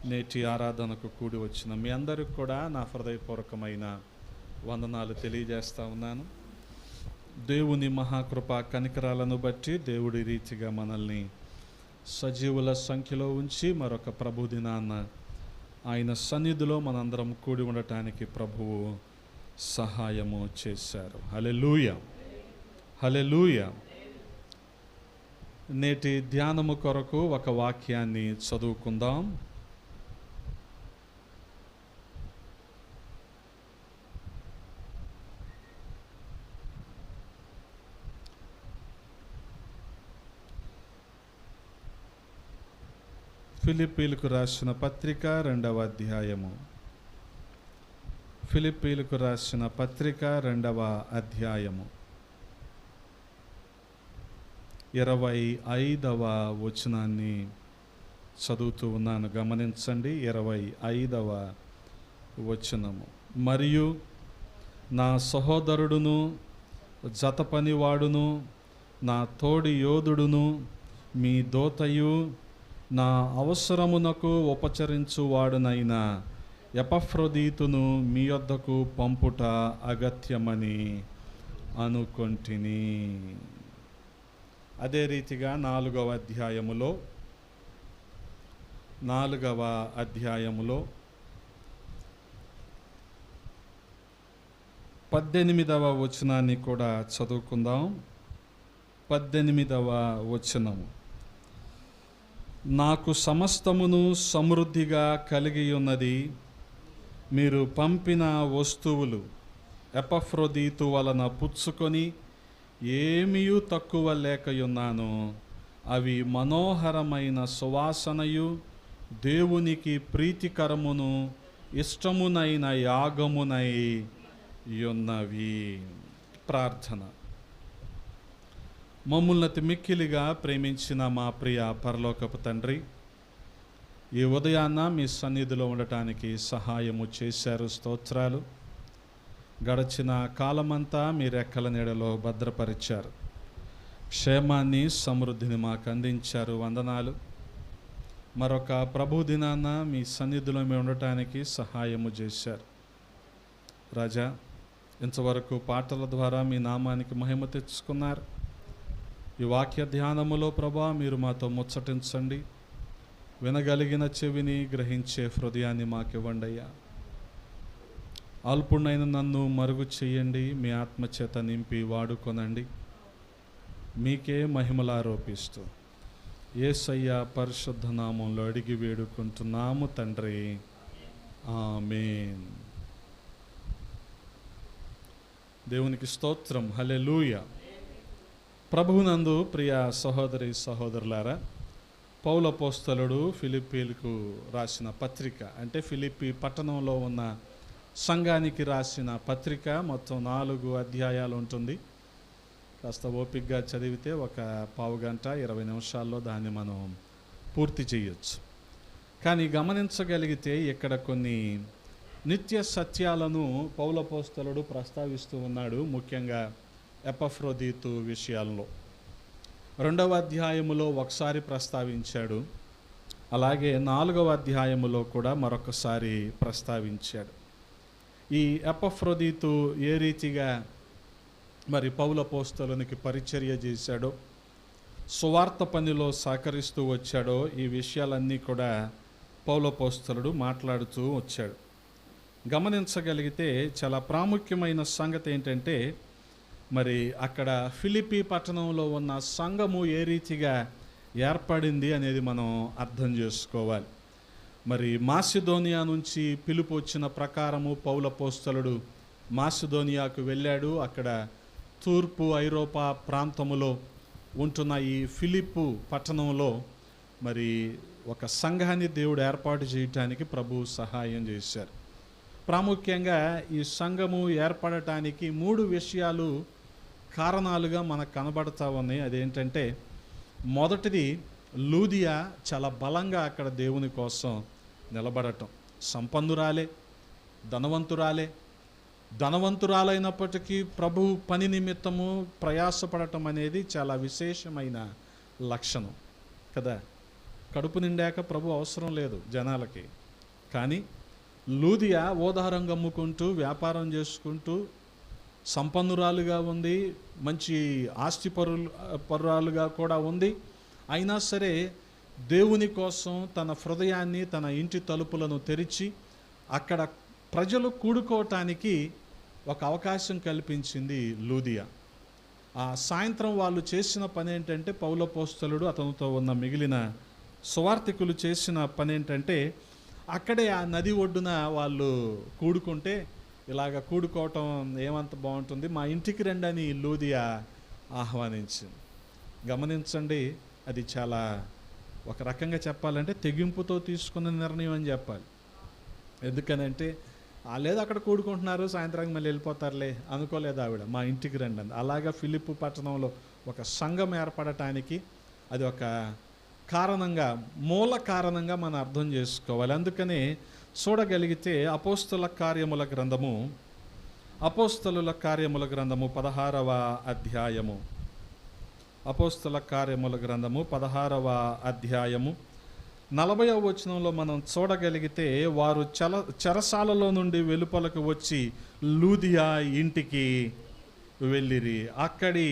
నేటి ఆరాధనకు కూడి వచ్చిన మీ అందరికి కూడా నా హృదయపూర్వకమైన వందనాలు తెలియజేస్తా ఉన్నాను. దేవుని మహాకృప కనికరాలను బట్టి దేవుడి రీతిగా మనల్ని సజీవుల సంఖ్యలో ఉంచి మరొక ప్రభు దినాన్న ఆయన సన్నిధిలో మనందరం కూడి ఉండటానికి ప్రభువు సహాయము చేశారు. హల్లెలూయా, హల్లెలూయా. నేటి ధ్యానము కొరకు ఒక వాక్యాన్ని చదువుకుందాం. ఫిలిప్పీలకు రాసిన పత్రిక 2వ అధ్యాయము. ఫిలిప్పీలకు రాసిన పత్రిక 2వ అధ్యాయము 25వ వచనాన్ని చదువుతూ ఉన్నాను, గమనించండి. 25వ వచనము. మరియు నా సహోదరుడును జతపనివాడును నా తోడి యోధుడును మీ దోతయు నా అవసరమునకు ఉపచరించువాడునైన ఎపఫ్రొదీతును మీ యొద్దకు పంపుట అగత్యమని అనుకొంటిని. అదే రీతిగా 4వ అధ్యాయములో 18వ వచనాన్ని కూడా చదువుకుందాం. 18వ వచనము. నాకు సమస్తమును సమృద్ధిగా కలిగి ఉన్నది. మీరు పంపిన వస్తువులు ఎపఫ్రొదీతు వలన పుచ్చుకొని ఏమీయూ తక్కువ లేకయున్నాను. అవి మనోహరమైన సువాసనయు దేవునికి ప్రీతికరమును ఇష్టమునైన యాగమునై యున్నవి. ప్రార్థన. మమ్ముల్ని మిక్కిలిగా ప్రేమించిన మా ప్రియ పరలోకపు తండ్రి, ఈ ఉదయాన్న మీ సన్నిధిలో ఉండటానికి సహాయము చేశారు. స్తోత్రాలు. గడచిన కాలమంతా మీ రెక్కల నీడలో భద్రపరిచారు. క్షేమాన్ని సమృద్ధిని మాకు అందించారు. వందనాలు. మరొక ప్రభు దినాన్న మీ సన్నిధిలో మేము ఉండటానికి సహాయము చేశారు. రాజా, ఇంతవరకు పాటల ద్వారా మీ నామానికి మహిమ తెచ్చుకున్నారు. ఈ వాక్య ధ్యానములో ప్రభా మీరు మాతో ముచ్చటించండి. వినగలిగిన చెవిని, గ్రహించే హృదయాన్ని మాకివ్వండి అయ్యా. అల్పుణ్ణైన నన్ను మరుగు చెయ్యండి. మీ ఆత్మచేత నింపి వాడుకొనండి. మీకే మహిమలారోపిస్తూ యేసయ్య పరిశుద్ధ నామంలో అడిగి వేడుకుంటున్నాము తండ్రి, ఆమేన్. దేవునికి స్తోత్రం. హల్లెలూయా. ప్రభువునందు ప్రియ సహోదరి సహోదరులారా, పౌలు అపోస్తలుడు ఫిలిప్పీలకు రాసిన పత్రిక, అంటే ఫిలిప్పీ పట్టణంలో ఉన్న సంఘానికి రాసిన పత్రిక మొత్తం 4 అధ్యాయాలు ఉంటుంది. కాస్త ఓపికగా చదివితే ఒక పావుగంట 20 నిమిషాల్లో దాన్ని మనం పూర్తి చేయొచ్చు. కానీ గమనించగలిగితే ఇక్కడ కొన్ని నిత్య సత్యాలను పౌలు అపోస్తలుడు ప్రస్తావిస్తూ ఉన్నాడు. ముఖ్యంగా ఎపఫ్రొదీతు విషయాల్లో 2వ అధ్యాయములో ఒకసారి ప్రస్తావించాడు. అలాగే 4వ అధ్యాయములో కూడా మరొకసారి ప్రస్తావించాడు. ఈ ఎపఫ్రొదీతు ఏ రీతిగా మరి పౌలు అపోస్తలునికి పరిచర్య చేశాడో, సువార్త పనిలో సహకరిస్తూ వచ్చాడో, ఈ విషయాలన్నీ కూడా పౌలు అపోస్తలుడు మాట్లాడుతూ వచ్చాడు. గమనించగలిగితే చాలా ప్రాముఖ్యమైన సంగతి ఏంటంటే, మరి అక్కడ ఫిలిప్పీ పట్టణంలో ఉన్న సంఘము ఏ రీతిగా ఏర్పడింది అనేది మనం అర్థం చేసుకోవాలి. మరి మాసిదోనియా నుంచి పిలుపు వచ్చిన ప్రకారము పౌలు అపోస్తలుడు మాసిదోనియాకు వెళ్ళాడు. అక్కడ తూర్పు ఐరోపా ప్రాంతములో ఉంటున్న ఈ ఫిలిప్పు పట్టణంలో మరి ఒక సంఘాన్ని దేవుడు ఏర్పాటు చేయటానికి ప్రభువు సహాయం చేశారు. ప్రాముఖ్యంగా ఈ సంఘము ఏర్పడటానికి 3 విషయాలు కారణాలుగా మనకు కనబడతా ఉన్నాయి. అదేంటంటే, మొదటిది లూదియా చాలా బలంగా అక్కడ దేవుని కోసం నిలబడటం. సంపన్నురాలే, ధనవంతురాలైనప్పటికీ ప్రభు పని నిమిత్తము ప్రయాసపడటం అనేది చాలా విశేషమైన లక్షణం కదా. కడుపు నిండాక ప్రభు అవసరం లేదు జనాలకి. కానీ లూదియా ఓదారంగా అమ్ముకుంటూ వ్యాపారం చేసుకుంటూ సంపన్నురాలుగా ఉంది, మంచి పరురాలుగా కూడా ఉంది. అయినా సరే దేవుని కోసం తన హృదయాన్ని, తన ఇంటి తలుపులను తెరిచి అక్కడ ప్రజలు కూడుకోవటానికి ఒక అవకాశం కల్పించింది లూదియా. ఆ సాయంత్రం వాళ్ళు చేసిన పని ఏంటంటే, పౌలపోస్తలుడు అతనితో ఉన్న మిగిలిన సువార్థికులు చేసిన పని ఏంటంటే, అక్కడే ఆ నది ఒడ్డున వాళ్ళు కూడుకుంటే, ఇలాగ కూడుకోవటం ఏమంత బాగుంటుంది, మా ఇంటికి రండి అని లూదియా ఆహ్వానించింది. గమనించండి, అది చాలా ఒక రకంగా చెప్పాలంటే తెగింపుతో తీసుకున్న నిర్ణయం అని చెప్పాలి. ఎందుకనంటే లేదు అక్కడ కూడుకుంటున్నారు, సాయంత్రానికి మళ్ళీ వెళ్ళిపోతారులే అనుకోలేదు ఆవిడ. మా ఇంటికి రండి అంది. అలాగా ఫిలిప్పు పట్టణంలో ఒక సంఘం ఏర్పడటానికి అది ఒక కారణంగా, మూల కారణంగా మనం అర్థం చేసుకోవాలి. అందుకనే చూడగలిగితే అపోస్తలుల కార్యముల గ్రంథము 16వ అధ్యాయము, అపోస్తలుల కార్యముల గ్రంథము 16వ అధ్యాయము 40వ వచనంలో మనం చూడగలిగితే, వారు చెరసాలలో నుండి వెలుపలకు వచ్చి లూదియా ఇంటికి వెళ్ళిరి. అక్కడి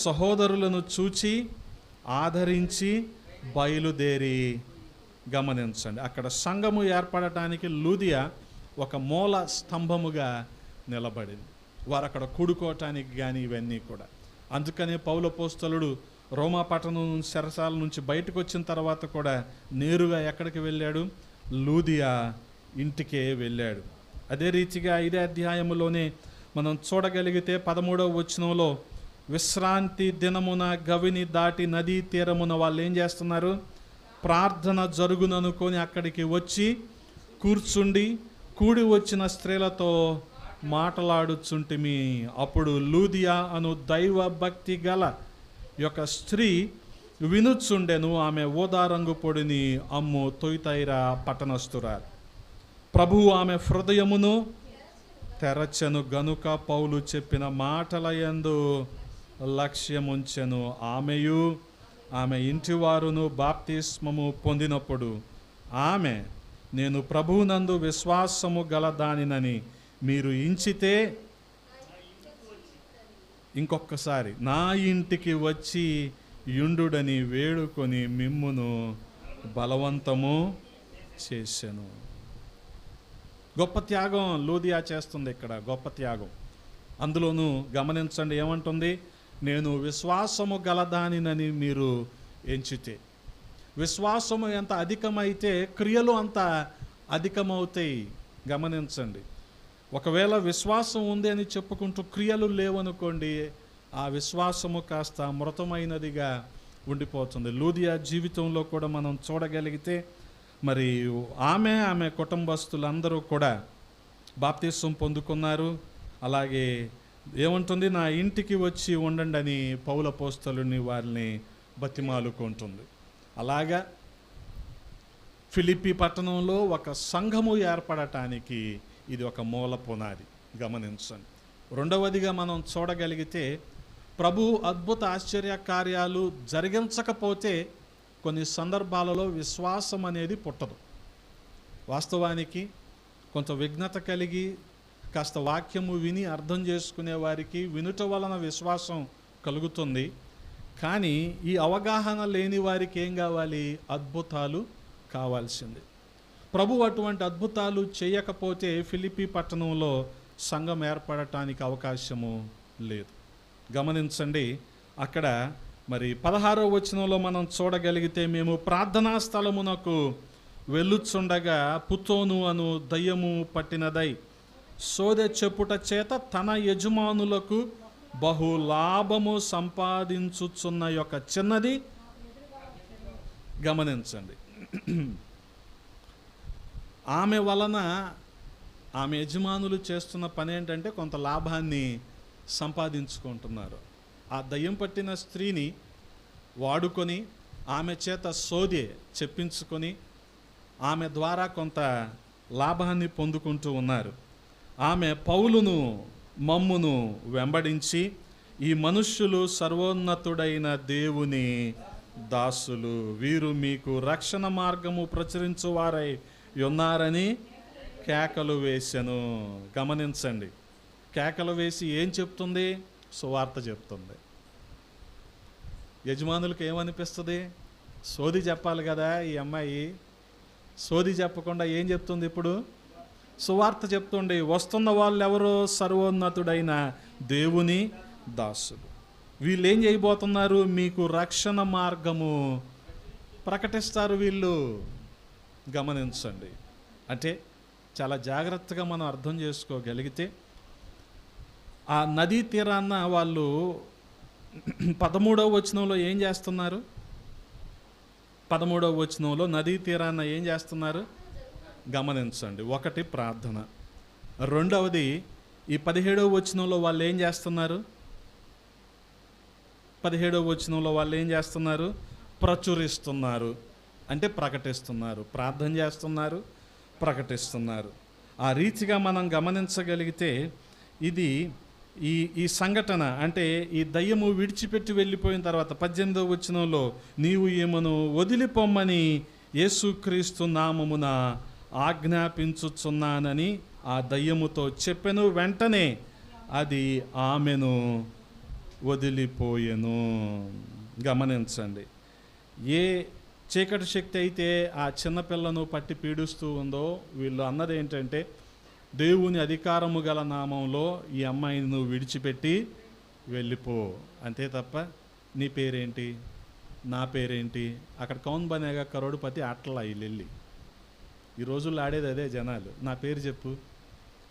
సహోదరులను చూచి ఆదరించి బయలుదేరి. గమనించండి, అక్కడ సంఘము ఏర్పడటానికి లూదియా ఒక మూల స్తంభముగా నిలబడింది. వారు అక్కడ కూడుకోవటానికి కానీ ఇవన్నీ కూడా. అందుకనే పౌలపోస్తలుడు రోమా పట్టణం చెరసాల నుంచి బయటకు వచ్చిన తర్వాత కూడా నేరుగా ఎక్కడికి వెళ్ళాడు? లూదియా ఇంటికే వెళ్ళాడు. అదే రీతిగా ఇదే అధ్యాయంలోనే మనం చూడగలిగితే 13వ వచనంలో, విశ్రాంతి దినమున గవిని దాటి నదీ తీరమున వాళ్ళు ఏం చేస్తున్నారు? ప్రార్థన జరుగుననుకొని అక్కడికి వచ్చి కూర్చుండి కూడి వచ్చిన స్త్రీలతో మాట్లాడుచుంటిమి. అప్పుడు లూదియా అను దైవ భక్తి గల యొక్క స్త్రీ వినుచుండెను. ఆమె ఊదారంగు పొడిని అమ్ము తొయితైరా పట్టణస్థురాలు. ప్రభువు ఆమె హృదయమును తెరచెను గనుక పౌలు చెప్పిన మాటల యందు లక్ష్యముంచెను. ఆమెయు ఆమె ఇంటివారును బాప్తిస్మము పొందినప్పుడు ఆమె, నేను ప్రభువునందు విశ్వాసము గలదానినని మీరు ఎంచితే ఇంకొకసారి నా ఇంటికి వచ్చి యుండుడని వేడుకొని మిమ్మును బలవంతము చేసెను. గొప్ప త్యాగం లూదియా చేస్తుంది ఇక్కడ, గొప్ప త్యాగం. అందులోనూ గమనించండి ఏమంటుంది? నేను విశ్వాసము గలదానినని మీరు ఎంచితే. విశ్వాసము ఎంత అధికమైతే క్రియలు అంత అధికమవుతాయి. గమనించండి, ఒకవేళ విశ్వాసం ఉంది అని చెప్పుకుంటూ క్రియలు లేవనుకోండి, ఆ విశ్వాసము కాస్త మృతమైనదిగా ఉండిపోతుంది. లూదియా జీవితంలో కూడా మనం చూడగలిగితే, మరి ఆమె కుటుంబస్తులందరూ కూడా బాప్తిసం పొందుకున్నారు. అలాగే ఏముంటుంది? నా ఇంటికి వచ్చి ఉండండి అని పౌలపోస్తలుని వారిని బతిమాలుకుంటుంది. అలాగా ఫిలిప్పీ పట్టణంలో ఒక సంఘము ఏర్పడటానికి ఇది ఒక మూల పునాది. గమనించండి. రెండవదిగా మనం చూడగలిగితే, ప్రభు అద్భుత ఆశ్చర్య కార్యాలు జరిగించకపోతే కొన్ని సందర్భాలలో విశ్వాసం అనేది పుట్టదు. వాస్తవానికి కొంత విఘ్నత కలిగి కాస్త వాక్యము విని అర్థం చేసుకునే వారికి వినుట వలన విశ్వాసం కలుగుతుంది. కానీ ఈ అవగాహన లేని వారికి ఏం కావాలి? అద్భుతాలు కావాల్సింది. ప్రభు అటువంటి అద్భుతాలు చేయకపోతే ఫిలిప్పీ పట్టణంలో సంఘం ఏర్పడటానికి అవకాశము లేదు. గమనించండి, అక్కడ మరి 16వ వచనంలో మనం చూడగలిగితే, మేము ప్రార్థనా స్థలమునకు వెళ్ళుచుండగా పుతోను అను దయ్యము పట్టినదై సోదె చెప్పుట చేత తన యజమానులకు బహు లాభము సంపాదించుచున్న యొక్క చిన్నది. గమనించండి, ఆమె వలన ఆమె యజమానులు చేస్తున్న పని ఏంటంటే కొంత లాభాన్ని సంపాదించుకుంటున్నారు. ఆ దయ్యం పట్టిన స్త్రీని వాడుకొని ఆమె చేత సోదె చెప్పించుకొని ఆమె ద్వారా కొంత లాభాన్ని పొందుకుంటూ ఉన్నారు. ఆమె పౌలును మమ్మును వెంబడించి ఈ మనుష్యులు సర్వోన్నతుడైన దేవుని దాసులు. వీరు మీకు రక్షణ మార్గము ప్రచురించు వారై ఉన్నారని కేకలు వేసెను. గమనించండి, కేకలు వేసి ఏం చెప్తుంది? సువార్త చెప్తుంది. యజమానులకు ఏమనిపిస్తుంది? సోది చెప్పాలి కదా ఈ అమ్మాయి. సోది చెప్పకుండా ఏం చెప్తుంది? ఇప్పుడు సువార్త చెప్తుండే. వస్తున్న వాళ్ళు ఎవరు? సర్వోన్నతుడైన దేవుని దాసులు. వీళ్ళు ఏం చేయబోతున్నారు? మీకు రక్షణ మార్గము ప్రకటిస్తారు వీళ్ళు. గమనించండి. అంటే చాలా జాగ్రత్తగా మనం అర్థం చేసుకోగలిగితే, ఆ నదీ తీరాన వాళ్ళు 13వ వచనంలో ఏం చేస్తున్నారు? 13వ వచనంలో నదీ తీరాన ఏం చేస్తున్నారు? గమనించండి. ఒకటి ప్రార్థన, రెండవది ఈ 17వ వచనంలో వాళ్ళు ఏం చేస్తున్నారు? 17వ వచనంలో వాళ్ళు ఏం చేస్తున్నారు? ప్రచురిస్తున్నారు, అంటే ప్రకటిస్తున్నారు. ప్రార్థన చేస్తున్నారు, ప్రకటిస్తున్నారు. ఆ రీతిగా మనం గమనించగలిగితే ఇది ఈ సంఘటన, అంటే ఈ దయ్యము విడిచిపెట్టి వెళ్ళిపోయిన తర్వాత 18వ వచనంలో నీవు ఈమెను వదిలిపోమ్మని యేసుక్రీస్తు నామమున ఆజ్ఞాపించుచున్నానని ఆ దయ్యముతో చెప్పెను. వెంటనే అది ఆమెను వదిలిపోయెను. గమనించండి. ఏ చీకటి శక్తి అయితే ఆ చిన్నపిల్లను పట్టి పీడిస్తూ ఉందో, వీళ్ళు అన్నది ఏంటంటే, దేవుని అధికారము గల నామంలో ఈ అమ్మాయిని నువ్వు విడిచిపెట్టి వెళ్ళిపో, అంతే తప్ప నీ పేరేంటి, నా పేరేంటి, అక్కడ కౌన్ బనేగా కరోడుపతి అట్లా వెళ్ళి ఈ రోజుల్లో ఆడేది అదే జనాలు. నా పేరు చెప్పు,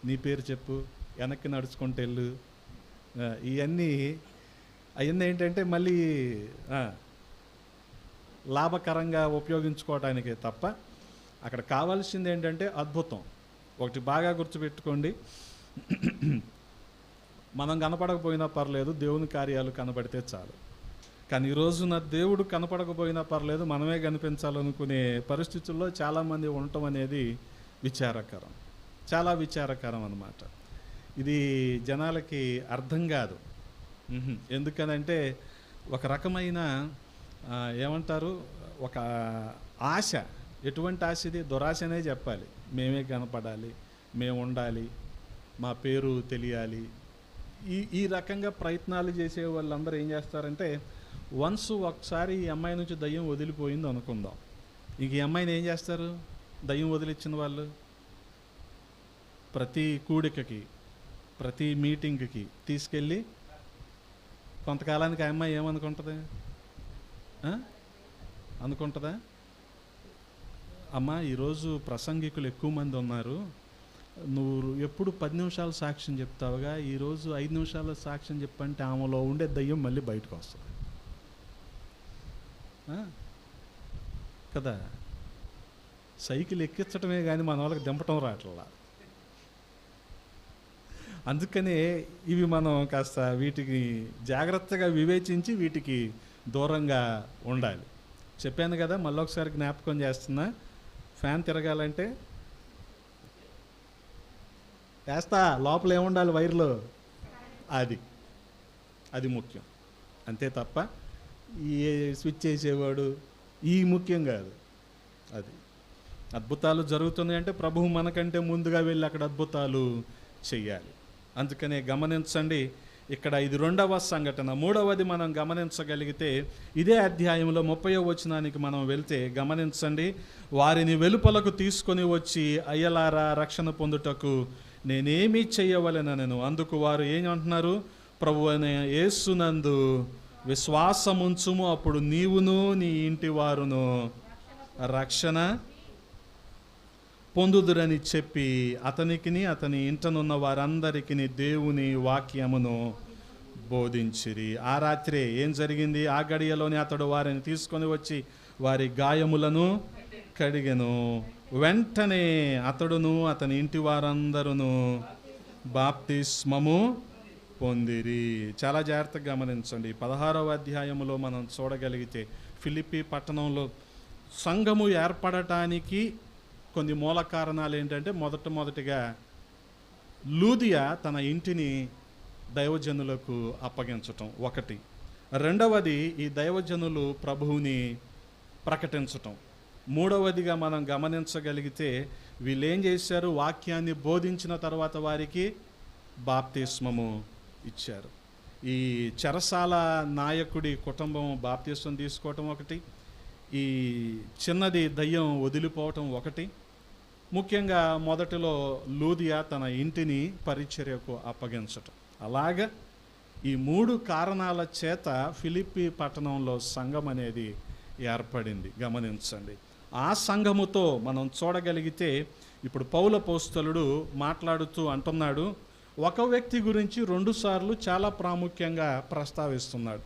నీ పేరు చెప్పు, వెనక్కి నడుచుకుంటూ వెళ్ళు. అవన్నీ ఏంటంటే మళ్ళీ లాభకరంగా ఉపయోగించుకోవటానికే తప్ప అక్కడ కావాల్సింది ఏంటంటే అద్భుతం. ఒకటి బాగా గుర్తుపెట్టుకోండి, మనం కనపడకపోయినా పర్లేదు, దేవుని కార్యాలు కనబడితే చాలు. కానీ ఈరోజు నా దేవుడు కనపడకపోయినా పర్లేదు, మనమే కనిపించాలనుకునే పరిస్థితుల్లో చాలామంది ఉండటం అనేది విచారకరం, చాలా విచారకరం అన్నమాట. ఇది జనాలకి అర్థం కాదు. ఎందుకనంటే ఒక రకమైన ఏమంటారు, ఒక ఆశ. ఎటువంటి ఆశ ఇది? దురాశనే చెప్పాలి. మేమే కనపడాలి, మేము ఉండాలి, మా పేరు తెలియాలి. ఈ రకంగా ప్రయత్నాలు చేసే వాళ్ళందరూ ఏం చేస్తారంటే, ఒకసారి ఈ అమ్మాయి నుంచి దయ్యం వదిలిపోయింది అనుకుందాం, ఇంక ఈ అమ్మాయిని ఏం చేస్తారు? దయ్యం వదిలిచ్చిన వాళ్ళు ప్రతి కూడికకి, ప్రతి మీటింగ్కి తీసుకెళ్ళి కొంతకాలానికి ఆ అమ్మాయి ఏమనుకుంటుంది? అనుకుంటుందా, అమ్మ ఈరోజు ప్రసంగికులు ఎక్కువ మంది ఉన్నారు, నువ్వు ఎప్పుడు 10 నిమిషాలు సాక్ష్యం చెప్తావుగా, ఈరోజు 5 నిమిషాల సాక్ష్యం చెప్పంటే ఆమెలో ఉండే దయ్యం మళ్ళీ బయటకు వస్తుంది కదా. సైకిల్ ఎక్కించడమే కానీ మన వాళ్ళకి దింపటం రావట్లా. అందుకనే ఇవి మనం కాస్త వీటికి జాగ్రత్తగా వివేచించి వీటికి దూరంగా ఉండాలి. చెప్పాను కదా, మళ్ళీ ఒకసారి జ్ఞాపకం చేస్తున్నా. ఫ్యాన్ తిరగాలంటే వేస్తా, లోపల ఏముండాలి వైర్లో, అది ముఖ్యం. అంతే తప్ప ఈ స్విచ్ చేసేవాడు ఈ ముఖ్యం కాదు. అది అద్భుతాలు జరుగుతున్నాయి అంటే ప్రభువు మనకంటే ముందుగా వెళ్ళి అక్కడ అద్భుతాలు చెయ్యాలి. అందుకనే గమనించండి, ఇక్కడ ఇది 2వ సంఘటన. 3వది మనం గమనించగలిగితే ఇదే అధ్యాయంలో 30వ వచనానికి మనం వెళ్తే గమనించండి. వారిని వెలుపలకు తీసుకొని వచ్చి అయ్యలారా రక్షణ పొందుటకు నేనేమి చెయ్యవలెనను. అందుకు వారు ఏం అంటున్నారు? ప్రభువైన యేసునందు విశ్వాసముంచుము, అప్పుడు నీవును నీ ఇంటి వారును రక్షణ పొందుదురని చెప్పి అతనికిని అతని ఇంటనున్న వారందరికీ దేవుని వాక్యమును బోధించిరి. ఆ రాత్రే ఏం జరిగింది? ఆ గడియలోని అతడు వారిని తీసుకొని వచ్చి వారి గాయములను కడిగెను. వెంటనే అతడును అతని ఇంటి వారందరూ బాప్తిస్మము పొందిరి. చాలా జాగ్రత్తగా గమనించండి. 16వ అధ్యాయంలో మనం చూడగలిగితే ఫిలిప్పీ పట్టణంలో సంఘము ఏర్పడటానికి కొన్ని మూల కారణాలు ఏంటంటే, మొదటిగా లూదియా తన ఇంటిని దైవజనులకు అప్పగించటం ఒకటి. రెండవది ఈ దైవజనులు ప్రభువుని ప్రకటించటం. మూడవదిగా మనం గమనించగలిగితే వీళ్ళు ఏం చేశారు, వాక్యాన్ని బోధించిన తర్వాత వారికి బాప్తిస్మము ఇచ్చారు. ఈ చెరసాల నాయకుడి కుటుంబం బాప్తిస్మం తీసుకోవటం ఒకటి, ఈ చిన్నది దయ్యం వదిలిపోవటం ఒకటి, ముఖ్యంగా మొదటిలో లూదియా తన ఇంటిని పరిచర్యకు అప్పగించటం. అలాగా ఈ 3 కారణాల చేత ఫిలిప్పీ పట్టణంలో సంఘం అనేది ఏర్పడింది. గమనించండి. ఆ సంఘముతో మనం చూడగలిగితే ఇప్పుడు పౌలు అపోస్తలుడు మాట్లాడుతూ అంటున్నాడు, ఒక వ్యక్తి గురించి 2 సార్లు చాలా ప్రాముఖ్యంగా ప్రస్తావిస్తున్నాడు.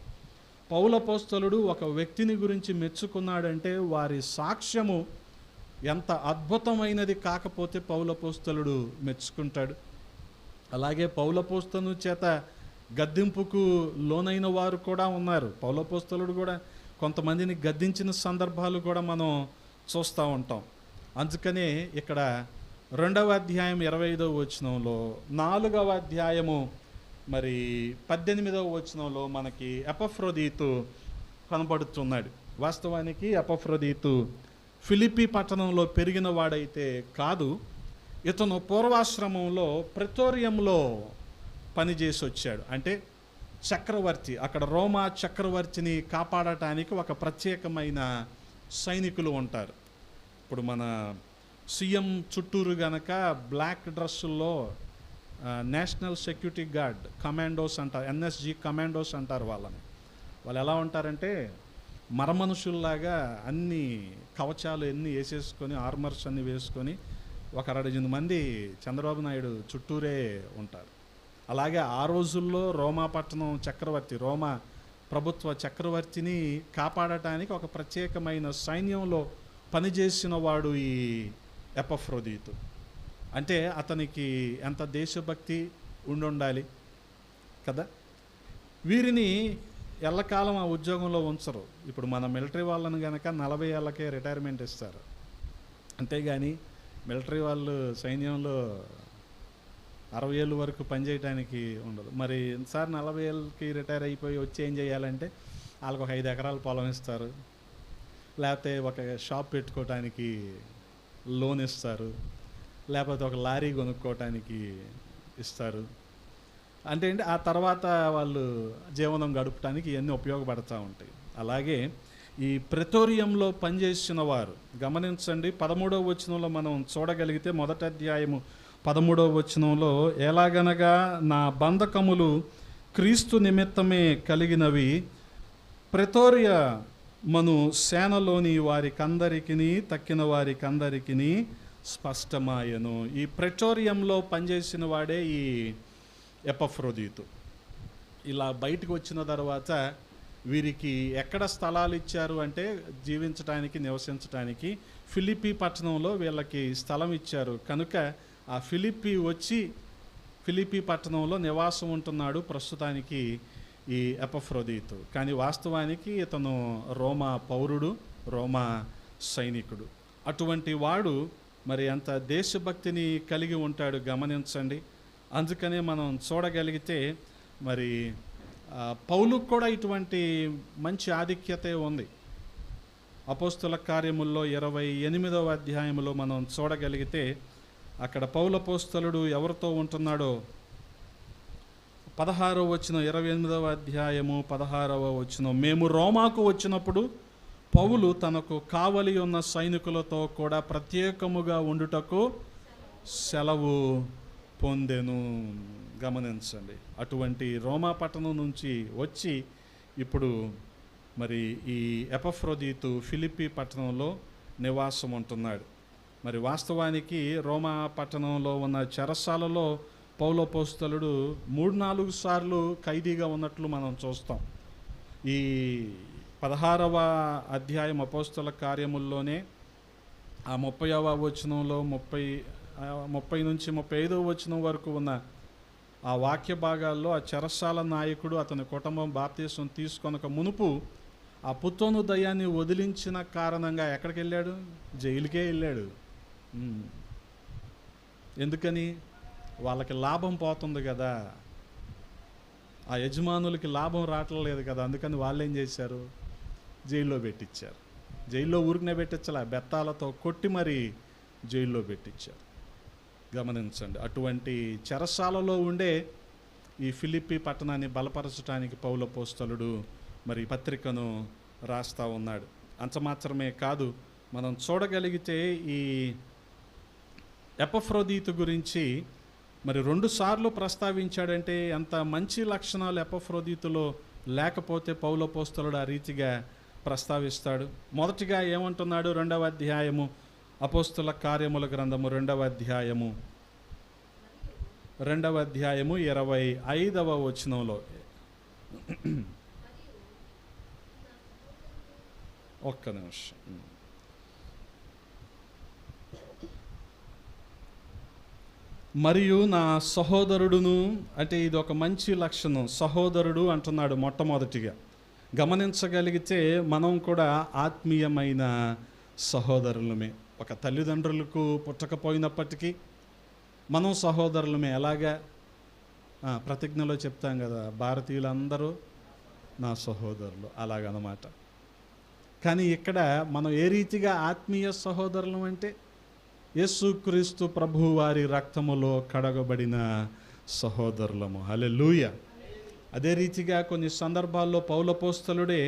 పౌలు అపోస్తలుడు ఒక వ్యక్తిని గురించి మెచ్చుకున్నాడంటే వారి సాక్ష్యము ఎంత అద్భుతమైనది కాకపోతే పౌలు అపోస్తలుడు మెచ్చుకుంటాడు. అలాగే పౌలు అపోస్తలుని చేత గద్దింపుకు లోనైన వారు కూడా ఉన్నారు. పౌలు అపోస్తలుడు కూడా కొంతమందిని గద్దించిన సందర్భాలు కూడా మనం చూస్తూ ఉంటాం. అందుకనే ఇక్కడ 2వ అధ్యాయం 25వ వచనంలో, 4వ అధ్యాయము మరి 18వ వచనంలో మనకి ఎపఫ్రోదీతు కనబడుతున్నాడు. వాస్తవానికి ఎపఫ్రోదీతు ఫిలిప్పీ పట్టణంలో పెరిగిన వాడైతే కాదు. ఇతను పూర్వాశ్రమంలో ప్రెటోరియంలో పనిచేసి వచ్చాడు. అంటే చక్రవర్తి, అక్కడ రోమా చక్రవర్తిని కాపాడటానికి ఒక ప్రత్యేకమైన సైనికులు ఉంటారు. ఇప్పుడు మన సీఎం చుట్టూరు గనక బ్లాక్ డ్రెస్సుల్లో నేషనల్ సెక్యూరిటీ గార్డ్ కమాండోస్ అంటారు, ఎన్ఎస్జి కమాండోస్ అంటారు వాళ్ళని. వాళ్ళు ఎలా ఉంటారంటే మరమనుషుల్లాగా అన్ని కవచాలు ఎన్ని వేసేసుకొని, ఆర్మర్స్ అన్ని వేసుకొని ఒక 2 మంది చంద్రబాబు నాయుడు చుట్టూరే ఉంటారు. అలాగే ఆ రోజుల్లో రోమా పట్టణం చక్రవర్తి, రోమా ప్రభుత్వ చక్రవర్తిని కాపాడటానికి ఒక ప్రత్యేకమైన సైన్యంలో పనిచేసిన వాడు ఈ ఎపఫ్రోదీతు. అంటే అతనికి ఎంత దేశభక్తి ఉండాలి కదా. వీరిని ఎల్లకాలం ఆ ఉద్యోగంలో ఉంచరు. ఇప్పుడు మన మిలిటరీ వాళ్ళని కనుక 40 ఏళ్ళకే రిటైర్మెంట్ ఇస్తారు. అంతేగాని మిలిటరీ వాళ్ళు సైన్యంలో 60 ఏళ్ళ వరకు పనిచేయడానికి ఉండదు. మరి సార్ 40 ఏళ్ళకి రిటైర్ అయిపోయి వచ్చి ఏం చేయాలంటే వాళ్ళకి ఒక 5 ఎకరాల పొలం ఇస్తారు, లేకపోతే ఒక షాప్ పెట్టుకోవటానికి లోన్ ఇస్తారు, లేకపోతే ఒక లారీ కొనుక్కోవటానికి ఇస్తారు. అంటే ఆ తర్వాత వాళ్ళు జీవనం గడపడానికి ఇవన్నీ ఉపయోగపడుతూ ఉంటాయి. అలాగే ఈ ప్రెటోరియంలో పనిచేసిన వారు గమనించండి. 13వ వచనంలో మనం చూడగలిగితే, మొదటి అధ్యాయము 13వ వచనంలో, ఎలాగనగా నా బంధకములు క్రీస్తు నిమిత్తమే కలిగినవి, ప్రెటోరియ మను సేనలోని వారికందరికిని తక్కిన వారికందరికిని స్పష్టమాయను. ఈ ప్రెటోరియంలో పనిచేసిన వాడే ఈ ఎపఫ్రోదీతు. ఇలా బయటకు వచ్చిన తర్వాత వీరికి ఎక్కడ స్థలాలు ఇచ్చారు అంటే జీవించడానికి, నివసించడానికి ఫిలిప్పీ పట్టణంలో వీళ్ళకి స్థలం ఇచ్చారు. కనుక ఆ ఫిలిప్పీ పట్టణంలో నివాసం ఉంటున్నాడు ప్రస్తుతానికి ఈ ఎపఫ్రోదీతు. కానీ వాస్తవానికి ఇతను రోమా పౌరుడు, రోమా సైనికుడు. అటువంటి వాడు మరి అంత దేశభక్తిని కలిగి ఉంటాడు. గమనించండి. అందుకనే మనం చూడగలిగితే మరి పౌలుకు కూడా ఇటువంటి మంచి ఆధిక్యతే ఉంది. అపోస్తుల కార్యముల్లో 28వ అధ్యాయంలో మనం చూడగలిగితే అక్కడ పౌలు అపోస్తలుడు ఎవరితో ఉంటున్నాడో 16వ వచనం, 28వ అధ్యాయము 16వ వచనం, మేము రోమాకు వచ్చినప్పుడు పౌలు తనకు కావలి ఉన్న సైనికులతో కూడా ప్రత్యేకముగా ఉండుటకు సెలవు పొందెను. గమనించండి. అటువంటి రోమా పట్టణం నుంచి వచ్చి ఇప్పుడు మరి ఈ ఎపఫ్రోదీతు ఫిలిప్పీ పట్టణంలో నివాసం ఉంటున్నాడు. మరి వాస్తవానికి రోమా పట్టణంలో ఉన్న చెరసాలలో పౌలు అపోస్తలుడు 3-4 సార్లు ఖైదీగా ఉన్నట్లు మనం చూస్తాం. ఈ 16వ అధ్యాయం అపోస్తల కార్యముల్లోనే ఆ 30వ వచనంలో 30 నుంచి 35వ వచనం వరకు ఉన్న ఆ వాక్య భాగాల్లో ఆ చెరసాల నాయకుడు, అతని కుటుంబం బాప్తీసం తీసుకొనక మునుపు ఆ పుత్తోను దయ్యాన్ని వదిలించిన కారణంగా ఎక్కడికి వెళ్ళాడు? జైలుకే వెళ్ళాడు. ఎందుకని? వాళ్ళకి లాభం పోతుంది కదా. ఆ యజమానులకి లాభం రావట్లేదు కదా, అందుకని వాళ్ళు ఏం చేశారు, జైల్లో పెట్టించారు. జైల్లో ఊరికనే పెట్టించలే, బెత్తాలతో కొట్టి మరీ జైల్లో పెట్టించారు. గమనించండి, అటువంటి చెరసాలలో ఉండే ఈ ఫిలిప్పి పట్టణాన్ని బలపరచడానికి పౌలు అపోస్తలుడు మరి పత్రికను రాస్తూ ఉన్నాడు. అంత మాత్రమే కాదు, మనం చూడగలిగితే ఈ ఎపఫ్రోదీతు గురించి మరి 2 సార్లు ప్రస్తావించాడంటే ఎంత మంచి లక్షణాలు ఎపఫ్రోదీతులో లేకపోతే పౌలు అపోస్తలుడు ఆ రీతిగా ప్రస్తావిస్తాడు. మొదటిగా ఏమంటున్నాడు, 2వ అధ్యాయము అపోస్తల కార్యముల గ్రంథము 2వ అధ్యాయము 25వ వచనంలో, ఒక్క నిమిషం, మరియు నా సహోదరుడును, అంటే ఇది ఒక మంచి లక్షణం, సహోదరుడు అంటున్నాడు మొట్టమొదటిగా. గమనించగలిగితే మనం కూడా ఆత్మీయమైన సహోదరులమే. ఒక తల్లిదండ్రులకు పుట్టకపోయినప్పటికీ మనం సహోదరులమే. ఎలాగా ప్రతిజ్ఞలో చెప్తాం కదా, భారతీయులందరూ నా సహోదరులు, అలాగనమాట. కానీ ఇక్కడ మనం ఏ రీతిగా ఆత్మీయ సహోదరులం అంటే యేసుక్రీస్తు ప్రభువు వారి రక్తములో కడగబడిన సహోదరులము. హల్లెలూయా. అదే రీతిగా కొన్ని సందర్భాల్లో పౌలు అపోస్తలుడే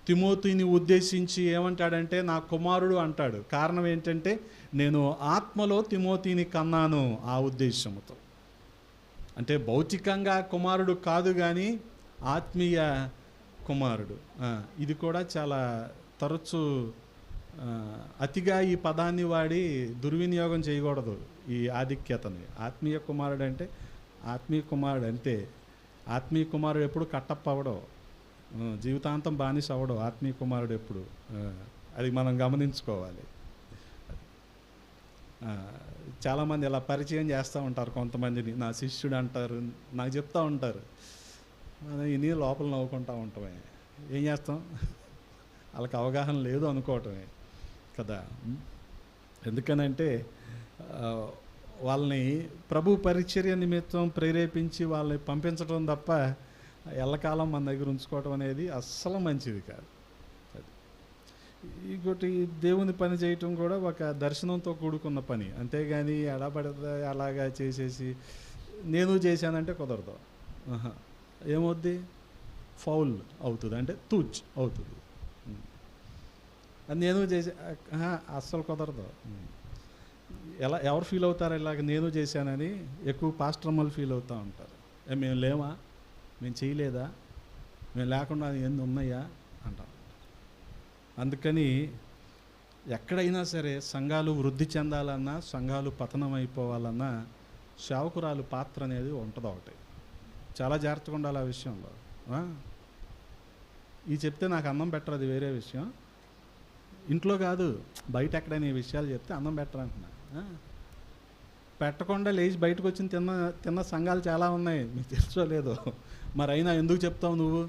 తిమోతిని ఉద్దేశించి ఏమంటాడంటే నా కుమారుడు అంటాడు. కారణం ఏంటంటే నేను ఆత్మలో తిమోతిని కన్నాను, ఆ ఉద్దేశంతో. అంటే భౌతికంగా కుమారుడు కాదు కానీ ఆత్మీయ కుమారుడు. ఇది కూడా చాలా తరచు అతిగా ఈ పదాన్ని వాడి దుర్వినియోగం చేయకూడదు ఈ ఆధిక్యతని. ఆత్మీయ కుమారుడు అంటే ఆత్మీయ కుమారుడు అంతే. ఆత్మీయ కుమారుడు ఎప్పుడు కట్టప్ప అవడం, జీవితాంతం బానిస అవడం ఆత్మీయ కుమారుడు ఎప్పుడు. అది మనం గమనించుకోవాలి. చాలామంది ఇలా పరిచయం చేస్తూ ఉంటారు కొంతమందిని, నా శిష్యుడు అంటారు, నాకు చెప్తూ ఉంటారు, ఇన్ని లోపల నవ్వుకుంటూ ఉంటామే. ఏం చేస్తాం, వాళ్ళకి అవగాహన లేదు అనుకోవటమే కదా. ఎందుకనంటే వాళ్ళని ప్రభు పరిచర్య నిమిత్తం ప్రేరేపించి వాళ్ళని పంపించడం తప్ప ఎల్లకాలం మన దగ్గర ఉంచుకోవటం అనేది అస్సలు మంచిది కాదు. ఇంకోటి, దేవుని పని చేయటం కూడా ఒక దర్శనంతో కూడుకున్న పని, అంతేగాని ఎడబడితే అలాగా చేసేసి నేను చేశానంటే కుదరదు. ఏమవుద్ది, ఫౌల్ అవుతుంది, అంటే తూచ్ అవుతుంది. అది నేను చేసే అస్సలు కుదరదు. ఎవరు ఫీల్ అవుతారు ఇలాగ నేను చేశానని? ఎక్కువ పాస్టర్మలు ఫీల్ అవుతూ ఉంటారు. మేము లేమా, మేము చేయలేదా, మేము లేకుండా ఎన్ని ఉన్నాయా అంటాం. అందుకని ఎక్కడైనా సరే సంఘాలు వృద్ధి చెందాలన్నా, సంఘాలు పతనం అయిపోవాలన్నా సేవకురాలు పాత్ర అనేది ఉంటుంది ఒకటి. చాలా జాగ్రత్తగా ఉండాలి ఆ విషయంలో. ఈ చెప్తే నాకు అన్నం పెట్టరు, అది వేరే విషయం. ఇంట్లో కాదు, బయట ఎక్కడైనా ఈ విషయాలు చెప్తే అన్నం పెట్టరు అంటున్నా. పెట్టకుండా లేచి బయటకు వచ్చి తిన్న సంఘాలు చాలా ఉన్నాయి, మీకు తెలుసో లేదో. మరి అయినా ఎందుకు చెప్తావు నువ్వు?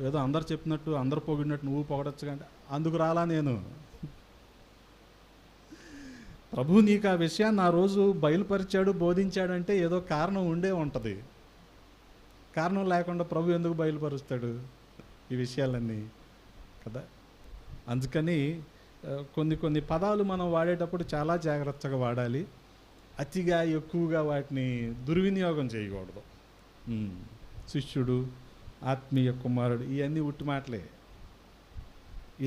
ఏదో అందరు చెప్పినట్టు, అందరు పొగిడినట్టు నువ్వు పొగడచ్చు. కంటే అందుకు రాలా నేను. ప్రభు నీకు ఆ విషయాన్ని ఆ రోజు బయలుపరిచాడు, బోధించాడంటే ఏదో కారణం ఉండే ఉంటుంది. కారణం లేకుండా ప్రభు ఎందుకు బయలుపరుస్తాడు ఈ విషయాలన్నీ కదా. అందుకని కొన్ని పదాలు మనం వాడేటప్పుడు చాలా జాగ్రత్తగా వాడాలి. అతిగా ఎక్కువగా వాటిని దుర్వినియోగం చేయకూడదు. శిష్యుడు, ఆత్మీయ కుమారుడు, ఇవన్నీ ఉట్టి మాటలే.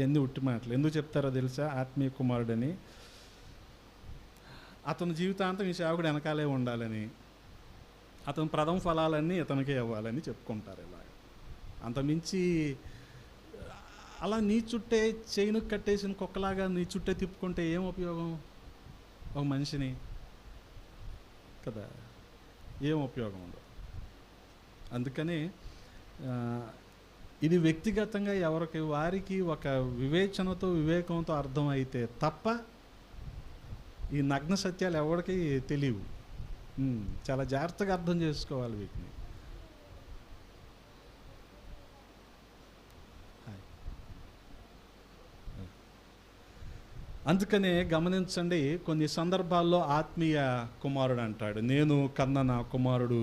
ఎందుకు చెప్తారో తెలుసా? ఆత్మీయ కుమారుడని అతని జీవితాంతం ఈ సేవకుడు వెనకాలే ఉండాలని, అతని ప్రథమ ఫలాలన్నీ ఇతనికే ఇవ్వాలని చెప్పుకుంటారు. ఇలాగ అంతమించి అలా నీ చుట్టే చైను కట్టేసిన కుక్కలాగా నీ చుట్టే తిప్పుకుంటే ఏం ఉపయోగం ఒక మనిషిని కదా, ఏం ఉపయోగం ఉండదు. అందుకని ఇది వ్యక్తిగతంగా ఎవరికి వారికి ఒక వివేచనతో, వివేకంతో అర్థమైతే తప్ప ఈ నగ్న సత్యాలు ఎవరికి తెలియవు. చాలా జాగ్రత్తగా అర్థం చేసుకోవాలి వీటిని. అందుకనే గమనించండి, కొన్ని సందర్భాల్లో ఆత్మీయ కుమారుడు అంటాడు, నేను కన్న నా కుమారుడు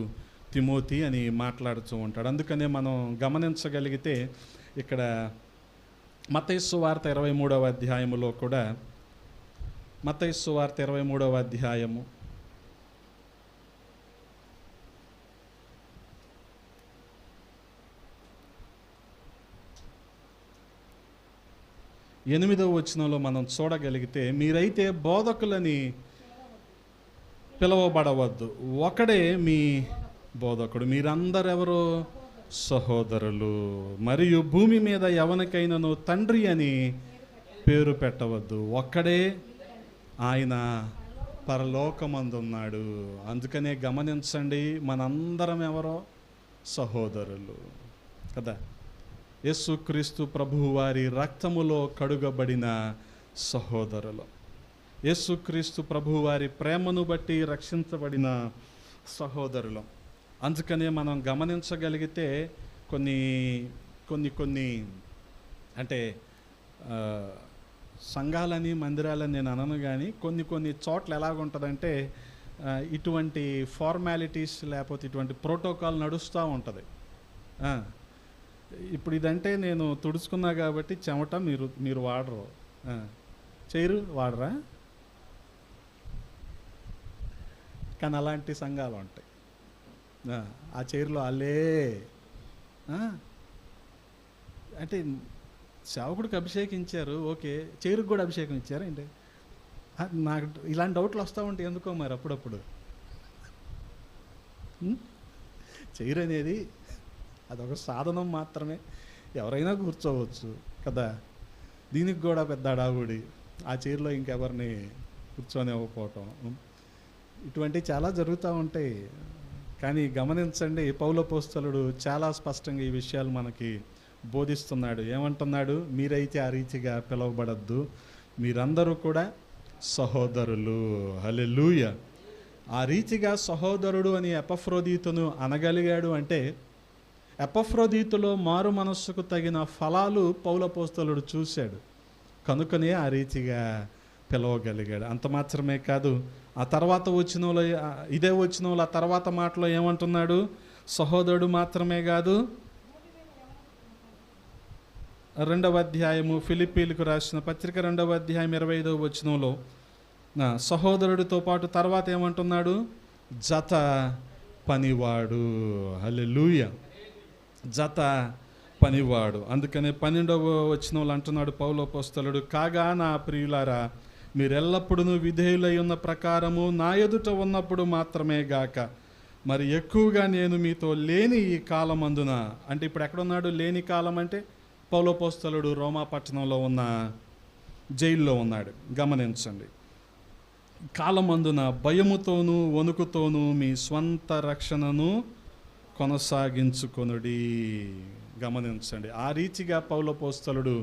తిమోతి అని మాట్లాడుతూ ఉంటాడు. అందుకనే మనం గమనించగలిగితే ఇక్కడ మత్తయి సువార్త 23వ అధ్యాయములో కూడా, మత్తయి సువార్త 23వ అధ్యాయము 8వ వచనంలో మనం చూడగలిగితే, మీరైతే బోధకులని పిలవబడవద్దు, ఒకడే మీ బోధకుడు, మీరందరెవరో సహోదరులు, మరియు భూమి మీద ఎవరికైనాను తండ్రి అని పేరు పెట్టవద్దు, ఒక్కడే ఆయన పరలోకమందున్నాడు. అందుకనే గమనించండి, మనందరం ఎవరో సహోదరులు కదా. యేసుక్రీస్తు ప్రభువు వారి రక్తములో కడుగబడిన సహోదరులు, యేసుక్రీస్తు ప్రభువు వారి ప్రేమను బట్టి రక్షించబడిన సహోదరులు. అందుకనే మనం గమనించగలిగితే కొన్ని కొన్ని కొన్ని అంటే సంఘాలని మందిరాలని నేను అనను, కానీ కొన్ని చోట్ల ఎలాగుంటుందంటే ఇటువంటి ఫార్మాలిటీస్ లేకపోతే ఇటువంటి ప్రోటోకాల్ నడుస్తూ ఉంటుంది. ఇప్పుడు ఇదంటే నేను తుడుచుకున్నా కాబట్టి చెమట మీరు వాడరు, చైరు వాడరా, కానీ అలాంటి సంఘాలు ఉంటాయి. ఆ చైర్లో అల్లే అంటే సేవకుడికి అభిషేకించారు, ఓకే, చైరుకు కూడా అభిషేకం ఇచ్చారు ఏంటి? నాకు ఇలాంటి డౌట్లు వస్తూ ఉంటాయి ఎందుకో మరి అప్పుడప్పుడు. చైర్ అనేది అదొక సాధనం మాత్రమే, ఎవరైనా కూర్చోవచ్చు కదా. దీనికి కూడా పెద్ద అడావుడి, ఆ చైర్లో ఇంకెవరిని కూర్చొనివ్వకపోవటం, ఇటువంటివి చాలా జరుగుతూ ఉంటాయి. కానీ గమనించండి, పౌలపోస్తలుడు చాలా స్పష్టంగా ఈ విషయాలు మనకి బోధిస్తున్నాడు. ఏమంటున్నాడు? మీరైతే ఆ రీతిగా పిలువబడద్దు, మీరందరూ కూడా సహోదరులు. హల్లెలూయా. ఆ రీతిగా సహోదరుడు అని ఎపఫ్రోదీతును అనగలిగాడు అంటే, ఎపఫ్రోదీతులో మారు మనస్సుకు తగిన ఫలాలు పౌలపోస్తలుడు చూశాడు, కనుకనే ఆ రీతిగా పిలవగలిగాడు. అంత మాత్రమే కాదు, ఆ తర్వాత వచ్చినోళ్ళు, ఇదే వచ్చినోళ్ళు ఆ తర్వాత మాటలో ఏమంటున్నాడు? సహోదరుడు మాత్రమే కాదు, 2వ అధ్యాయము ఫిలిప్పీలకు రాసిన పత్రిక 2వ అధ్యాయం 25వ వచనంలో సహోదరుడితో పాటు తర్వాత ఏమంటున్నాడు? జత పనివాడు. హల్లెలూయా. జత పనివాడు. అందుకనే 12వ వచనంలో అంటున్నాడు పౌలపోస్తలుడు, కాగా నా ప్రియులారా, మీరెల్లప్పుడూ విధేయులై ఉన్న ప్రకారము నా ఎదుట ఉన్నప్పుడు మాత్రమే గాక మరి ఎక్కువగా నేను మీతో లేని ఈ కాలమందున. అంటే ఇప్పుడు ఎక్కడున్నాడు? లేని కాలం అంటే పౌలపోస్తలుడు రోమా పట్టణంలో ఉన్న జైల్లో ఉన్నాడు. గమనించండి, కాలమందున భయముతోనూ వణుకుతోనూ మీ స్వంత రక్షణను కొనసాగించుకొనుడి. గమనించండి, ఆ రీతిగా పౌలపోస్తలుడు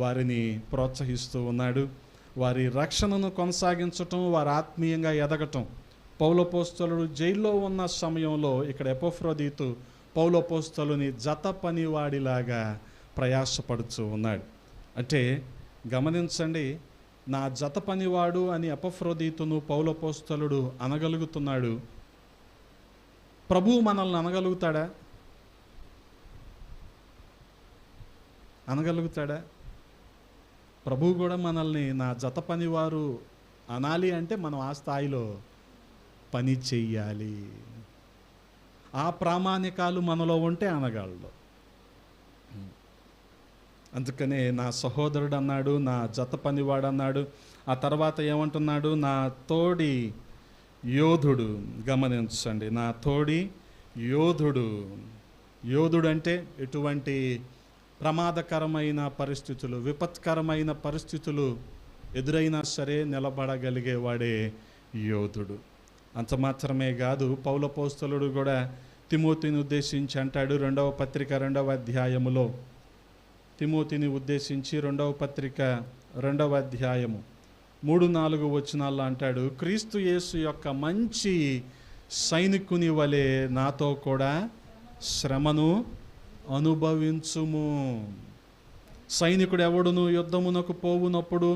వారిని ప్రోత్సహిస్తూ ఉన్నాడు. వారి రక్షణను కొనసాగించటం, వారి ఆత్మీయంగా ఎదగటం. పౌలపోస్తలుడు జైల్లో ఉన్న సమయంలో ఇక్కడ ఎపఫ్రోదీతు పౌలపోస్తలుని జత పనివాడిలాగా ప్రయాసపడుతూ ఉన్నాడు. అంటే గమనించండి, నా జత పనివాడు అని ఎపఫ్రోదీతును పౌలపోస్తలుడు అనగలుగుతున్నాడు. ప్రభువు మనల్ని అనగలుగుతాడా? అనగలుగుతాడా? ప్రభువు కూడా మనల్ని నా జత పనివారు అనాలి అంటే మనం ఆ స్థాయిలో పని చెయ్యాలి. ఆ ప్రామాణికాలు మనలో ఉంటే అనగలడు. అందుకనే నా సహోదరుడు అన్నాడు, నా జత పనివాడు అన్నాడు. ఆ తర్వాత ఏమంటున్నాడు? నా తోడి యోధుడు. గమనించండి, నా తోడి యోధుడు. యోధుడు అంటే ఎటువంటి ప్రమాదకరమైన పరిస్థితులు, విపత్కరమైన పరిస్థితులు ఎదురైనా సరే నిలబడగలిగేవాడే యోధుడు. అంత మాత్రమే కాదు, పౌలపోస్తలుడు కూడా తిమోతిని ఉద్దేశించి అంటాడు, 2వ పత్రిక 2వ అధ్యాయములో, తిమోతిని ఉద్దేశించి 2వ పత్రిక 2వ అధ్యాయము 3-4 వచనాల్లో అంటాడు, క్రీస్తు యేసు యొక్క మంచి సైనికుని వలె నాతో కూడా శ్రమను అనుభవించుము. సైనికుడు ఎవడును యుద్ధమునకు పోవునప్పుడు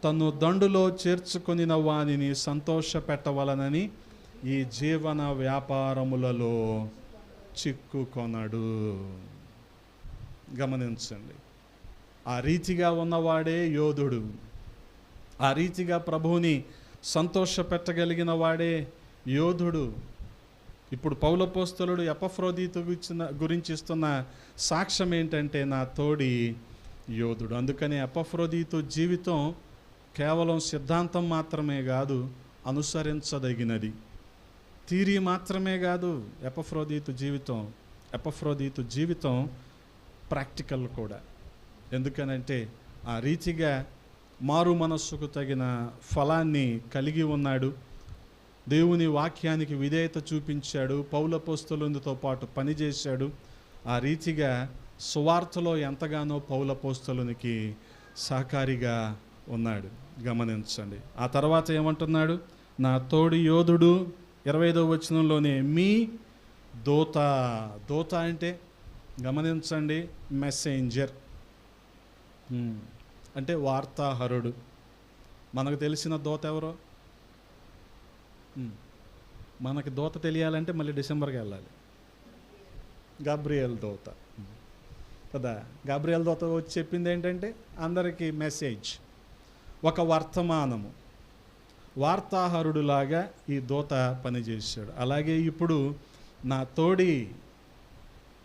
తను దండులో చేర్చుకొనిన వానిని సంతోష పెట్టవలనని ఈ జీవన వ్యాపారములలో చిక్కుకొనడు. గమనించండి, ఆ రీతిగా ఉన్నవాడే యోధుడు. ఆ రీతిగా ప్రభువుని సంతోషపెట్టగలిగిన వాడే యోధుడు. ఇప్పుడు పౌలపోస్తలుడు ఎపఫ్రోదీతు గురించి ఇస్తున్న సాక్ష్యం ఏంటంటే, నా తోడి యోధుడు. అందుకని ఎపఫ్రోదీతు జీవితం కేవలం సిద్ధాంతం మాత్రమే కాదు, అనుసరించదగినది. థియరీ మాత్రమే కాదు ఎపఫ్రోదీతు జీవితం ప్రాక్టికల్ కూడా. ఎందుకనంటే ఆ రీతిగా మారు మనస్సుకు తగిన ఫలాన్ని కలిగి ఉన్నాడు. దేవుని వాక్యానికి విధేయత చూపించాడు. పౌలపోస్తలునితో పాటు పనిచేశాడు. ఆ రీతిగా సువార్తలో ఎంతగానో పౌలపోస్తలునికి సహకారిగా ఉన్నాడు. గమనించండి. ఆ తర్వాత ఏమంటున్నాడు? నా తోడి యోధుడు 25వ వచనంలోనే మీ దూత. దూత అంటే గమనించండి, మెసెంజర్ అంటే వార్తాహరుడు. మనకు తెలిసిన దూత ఎవరో? మనకి దూత తెలియాలంటే మళ్ళీ డిసెంబర్కి వెళ్ళాలి. గాబ్రియల్ దూత కదా. గాబ్రియల్ దూత వచ్చి చెప్పింది ఏంటంటే అందరికీ మెసేజ్, ఒక వర్తమానము. వార్తాహరుడులాగా ఈ దూత పనిచేశాడు. అలాగే ఇప్పుడు నా తోడి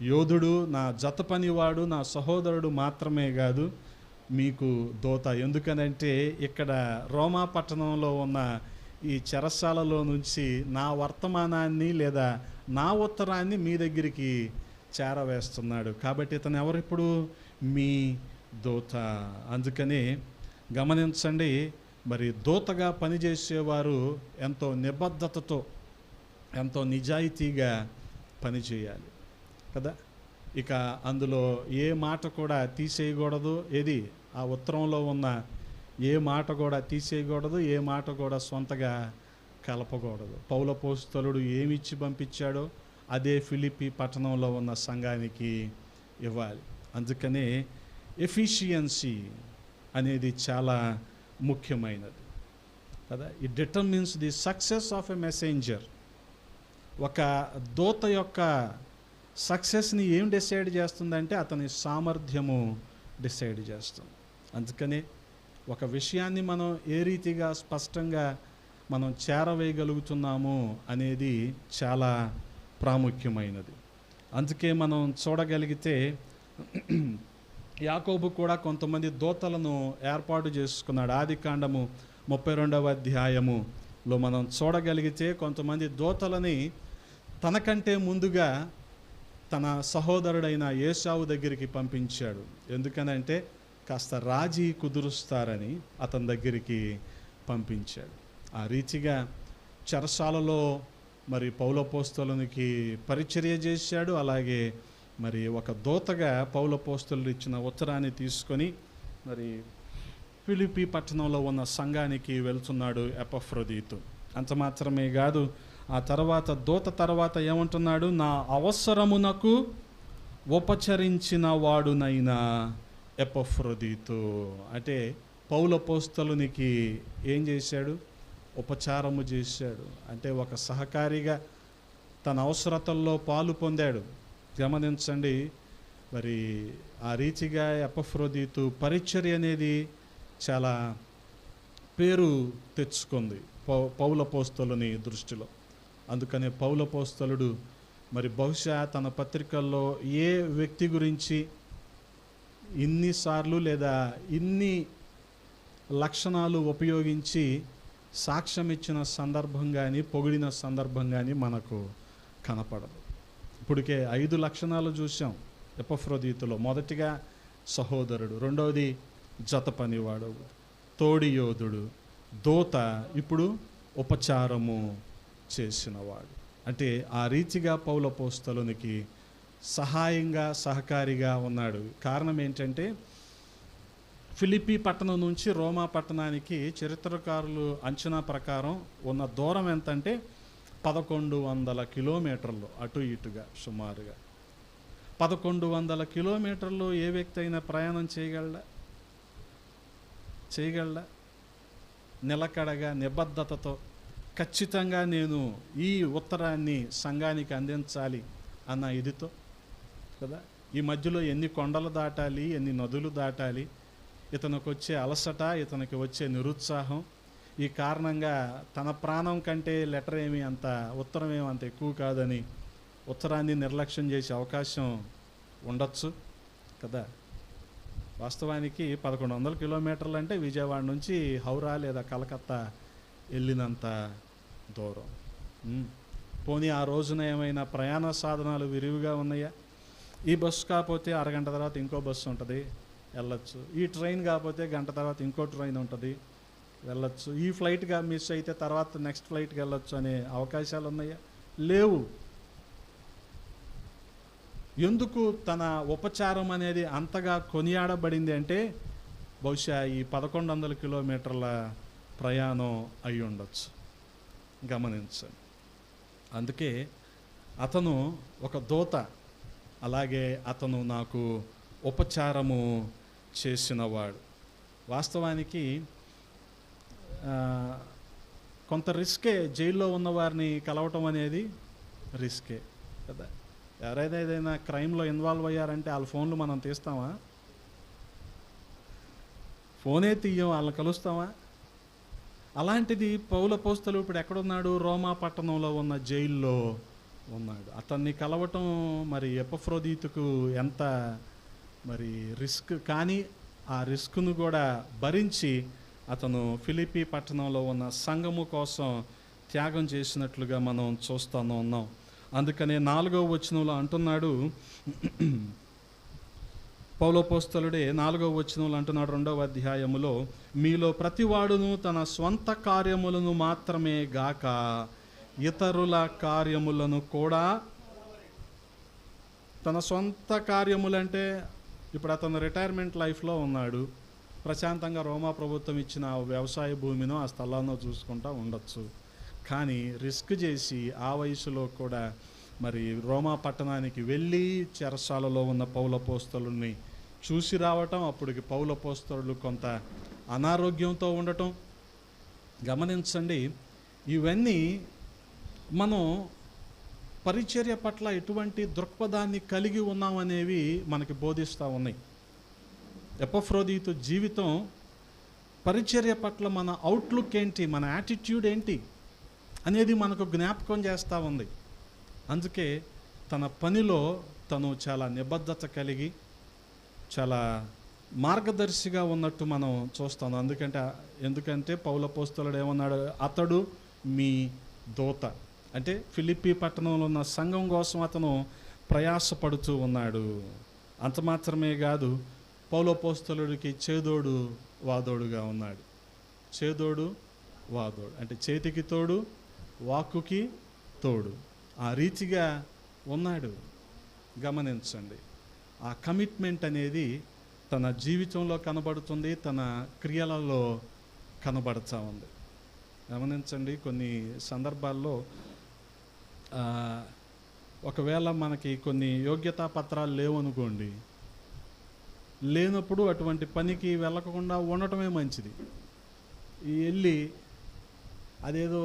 యోధుడు, నా జత పనివాడు, నా సహోదరుడు మాత్రమే కాదు, మీకు దూత. ఎందుకనంటే ఇక్కడ రోమా పట్టణంలో ఉన్న ఈ చెరసాలలో నుంచి నా వర్తమానాన్ని లేదా నా ఉత్తరాన్ని మీ దగ్గరికి చేరవేస్తున్నాడు. కాబట్టి ఇతను ఎవరిప్పుడు? మీ దూత. అందుకని గమనించండి, మరి దూతగా పనిచేసేవారు ఎంతో నిబద్ధతతో, ఎంతో నిజాయితీగా పనిచేయాలి కదా. ఇక అందులో ఏ మాట కూడా తీసేయకూడదు. ఏది? ఆ ఉత్తరంలో ఉన్న ఏ మాట కూడా తీసేయకూడదు, ఏ మాట కూడా సొంతగా కలపకూడదు. పౌలపోస్తలుడు ఏమిచ్చి పంపించాడో అదే ఫిలిప్పి పట్టణంలో ఉన్న సంఘానికి ఇవ్వాలి. అందుకనే ఎఫిషియన్సీ అనేది చాలా ముఖ్యమైనది కదా. It determines the success of a messenger. ఒక దూత యొక్క సక్సెస్ని ఏం డిసైడ్ చేస్తుందంటే అతని సామర్థ్యము డిసైడ్ చేస్తుంది. అందుకనే ఒక విషయాన్ని మనం ఏ రీతిగా స్పష్టంగా మనం చేరవేయగలుగుతున్నాము అనేది చాలా ప్రాముఖ్యమైనది. అందుకే మనం చూడగలిగితే యాకోబు కూడా కొంతమంది దూతలను ఏర్పాటు చేసుకున్నాడు. ఆదికాండము 32వ అధ్యాయములో మనం చూడగలిగితే కొంతమంది దూతలని తనకంటే ముందుగా తన సహోదరుడైన ఏశావు దగ్గరికి పంపించాడు. ఎందుకనంటే కాస్త రాజీ కుదురుస్తారని అతని దగ్గరికి పంపించాడు. ఆ రీతిగా చెరసాలలో మరి పౌలపోస్తలునికి పరిచర్య చేశాడు. అలాగే మరి ఒక దూతగా పౌలపోస్తలుడు ఇచ్చిన ఉత్తరాన్ని తీసుకొని మరి ఫిలిప్పి పట్టణంలో ఉన్న సంఘానికి వెళ్తున్నాడు ఎపఫ్రోదీతు. అంత మాత్రమే కాదు, ఆ తర్వాత దూత తర్వాత ఏమంటున్నాడు? నా అవసరమునకు ఉపచరించిన వాడునైనా ఎపఫ్రోదీతు. అంటే పౌలపోస్తలునికి ఏం చేశాడు? ఉపచారము చేశాడు. అంటే ఒక సహకారిగా తన అవసరతల్లో పాలు పొందాడు. గమనించండి, మరి ఆ రీతిగా ఎపఫ్రోదీతు పరిచర్య అనేది చాలా పేరు తెచ్చుకుంది పౌలపోస్తలుని దృష్టిలో. అందుకనే పౌలపోస్తలుడు మరి బహుశా తన పత్రికల్లో ఏ వ్యక్తి గురించి ఇన్నిసార్లు లేదా ఇన్ని లక్షణాలు ఉపయోగించి సాక్ష్యం ఇచ్చిన సందర్భం కానీ పొగిడిన సందర్భం కానీ మనకు కనపడదు. ఇప్పటికే 5 లక్షణాలు చూసాం ఎపఫ్రోదీతులో. మొదటిగా సహోదరుడు, రెండవది జత పనివాడు, తోడి యోధుడు, దూత, ఇప్పుడు ఉపచారము చేసినవాడు. అంటే ఆ రీతిగా పౌలపోస్తలునికి సహాయంగా సహకారిగా ఉన్నాడు. కారణం ఏంటంటే ఫిలిప్పి పట్టణం నుంచి రోమా పట్టణానికి చరిత్రకారులు అంచనా ప్రకారం ఉన్న దూరం ఎంతంటే 1100 కిలోమీటర్లు, అటు ఇటుగా సుమారుగా 1100 కిలోమీటర్లు ఏ వ్యక్తి అయినా ప్రయాణం చేయగలడా? నిలకడగా నిబద్ధతతో ఖచ్చితంగా నేను ఈ ఉత్తరాన్ని సంఘానికి అందించాలి అన్న ఇదితో కదా. ఈ మధ్యలో ఎన్ని కొండలు దాటాలి, ఎన్ని నదులు దాటాలి, ఇతనికి వచ్చే అలసట, ఇతనికి వచ్చే నిరుత్సాహం, ఈ కారణంగా తన ప్రాణం కంటే లెటర్ ఏమి అంత, ఉత్తరం ఏమి అంత ఎక్కువ కాదని ఉత్తరాన్ని నిర్లక్ష్యం చేసే అవకాశం ఉండొచ్చు కదా. వాస్తవానికి 1100 కిలోమీటర్లు అంటే విజయవాడ నుంచి హౌరా లేదా కలకత్తా వెళ్ళినంత దూరం. పోనీ ఆ రోజున ఏమైనా ప్రయాణ సాధనాలు విరివిగా ఉన్నాయా? ఈ బస్సు కాకపోతే అరగంట తర్వాత ఇంకో బస్సు ఉంటుంది, వెళ్ళొచ్చు. ఈ ట్రైన్ కాకపోతే గంట తర్వాత ఇంకో ట్రైన్ ఉంటుంది, వెళ్ళొచ్చు. ఈ ఫ్లైట్గా మిస్ అయితే తర్వాత నెక్స్ట్ ఫ్లైట్కి వెళ్ళొచ్చు అనే అవకాశాలు ఉన్నాయా? లేవు. ఎందుకు తన ఉపచారం అనేది అంతగా కొనియాడబడింది అంటే బహుశా ఈ 1100 కిలోమీటర్ల ప్రయాణం అయి ఉండొచ్చు. గమనించండి. అందుకే అతను ఒక దూత, అలాగే అతను నాకు ఉపచారము చేసినవాడు. వాస్తవానికి కొంత రిస్కే, జైల్లో ఉన్నవారిని కలవటం అనేది రిస్కే కదా. ఎవరైనా ఏదైనా క్రైమ్లో ఇన్వాల్వ్ అయ్యారంటే వాళ్ళ ఫోన్లు మనం తీస్తామా? ఫోనే తీయం, వాళ్ళని కలుస్తామా? అలాంటిది పౌలు అపోస్తలుడు ఇప్పుడు ఎక్కడున్నాడు? రోమా పట్టణంలో ఉన్న జైల్లో ఉన్నాడు. అతన్ని కలవటం మరి ఎపఫ్రోదీతుకు ఎంత మరి రిస్క్, కానీ ఆ రిస్క్ను కూడా భరించి అతను ఫిలిప్పీ పట్టణంలో ఉన్న సంఘము కోసం త్యాగం చేసినట్లుగా మనం చూస్తూనే ఉన్నాం. అందుకనే 4వ వచనంలో అంటున్నాడు, పౌలు అపోస్తలుడే 4వ వచనంలో అంటున్నాడు, 2వ అధ్యాయములో, మీలో ప్రతివాడును తన స్వంత కార్యములను మాత్రమే గాక ఇతరుల కార్యములను కూడా. తన సొంత కార్యములంటే ఇప్పుడు అతను రిటైర్మెంట్ లైఫ్లో ఉన్నాడు, ప్రశాంతంగా రోమా ప్రభుత్వం ఇచ్చిన వ్యవసాయ భూమినో ఆ స్థలాన్నో చూసుకుంటూ ఉండొచ్చు. కానీ రిస్క్ చేసి ఆ వయసులో కూడా మరి రోమా పట్టణానికి వెళ్ళి చెరసాలలో ఉన్న పౌలు అపోస్తలుని చూసి రావటం, అప్పటికి పౌలు అపోస్తలులు కొంత అనారోగ్యంతో ఉండటం. గమనించండి, ఇవన్నీ మనం పరిచర్య పట్ల ఎటువంటి దృక్పథాన్ని కలిగి ఉన్నామనేవి మనకి బోధిస్తూ ఉన్నాయి. ఎపఫ్రోదీతు జీవితం, పరిచర్య పట్ల మన అవుట్లుక్ ఏంటి, మన యాటిట్యూడ్ ఏంటి అనేది మనకు జ్ఞాపకం చేస్తూ ఉంది. అందుకే తన పనిలో తను చాలా నిబద్ధత కలిగి చాలా మార్గదర్శిగా ఉన్నట్టు మనం చూస్తాం. ఎందుకంటే పౌలు అపోస్తలుడు ఏమన్నాడు? అతడు మీ దూత. అంటే ఫిలిప్పీ పట్టణంలో ఉన్న సంఘం కోసం అతను ప్రయాసపడుతూ ఉన్నాడు. అంత మాత్రమే కాదు, పౌలు అపోస్తలుడికి చేదోడు వాదోడుగా ఉన్నాడు. చేదోడు వాదోడు అంటే చేతికి తోడు, వాక్కుకి తోడు, ఆ రీతిగా ఉన్నాడు. గమనించండి, ఆ కమిట్మెంట్ అనేది తన జీవితంలో కనబడుతుంది, తన క్రియలలో కనబడుతూ ఉంది. గమనించండి, కొన్ని సందర్భాల్లో ఒకవేళ మనకి కొన్ని యోగ్యతా పత్రాలు లేవనుకోండి, లేనప్పుడు అటువంటి పనికి వెళ్ళకుండా ఉండటమే మంచిది. వెళ్ళి అదేదో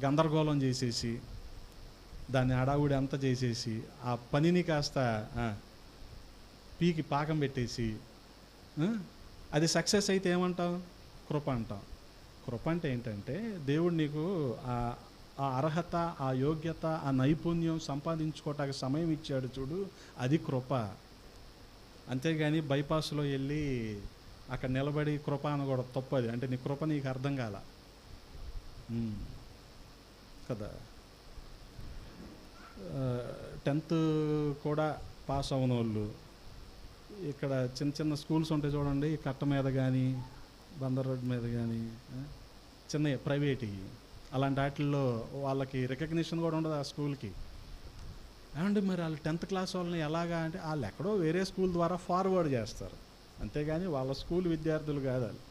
గందరగోళం చేసేసి దాన్ని హడావుడి అంతా చేసేసి ఆ పనిని కాస్త పీకి పాకం పెట్టేసి అది సక్సెస్ అయితే ఏమంటాం? కృప అంటాం. కృప అంటే ఏంటంటే దేవుడు నీకు ఆ అర్హత, ఆ యోగ్యత, ఆ నైపుణ్యం సంపాదించుకోవటానికి సమయం ఇచ్చాడు చూడు, అది కృప. అంతేగాని బైపాస్లో వెళ్ళి అక్కడ నిలబడి కృప అనకూడ, తప్పది. అంటే నీ కృప నీకు అర్థం కాల కదా. 10th కూడా పాస్ అవన వాళ్ళు ఇక్కడ చిన్న చిన్న స్కూల్స్ ఉంటాయి చూడండి, కట్ట మీద కానీ బందర్ రోడ్ మీద కానీ చిన్న ప్రైవేట్, అలాంటి వాటిల్లో వాళ్ళకి రికగ్నిషన్ కూడా ఉండదు ఆ స్కూల్కి. ఏమంటే మరి వాళ్ళు 10th క్లాస్ వాళ్ళని ఎలాగా అంటే వాళ్ళు ఎక్కడో వేరే స్కూల్ ద్వారా ఫార్వర్డ్ చేస్తారు, అంతేగాని వాళ్ళ స్కూల్ విద్యార్థులు కాదు. వాళ్ళు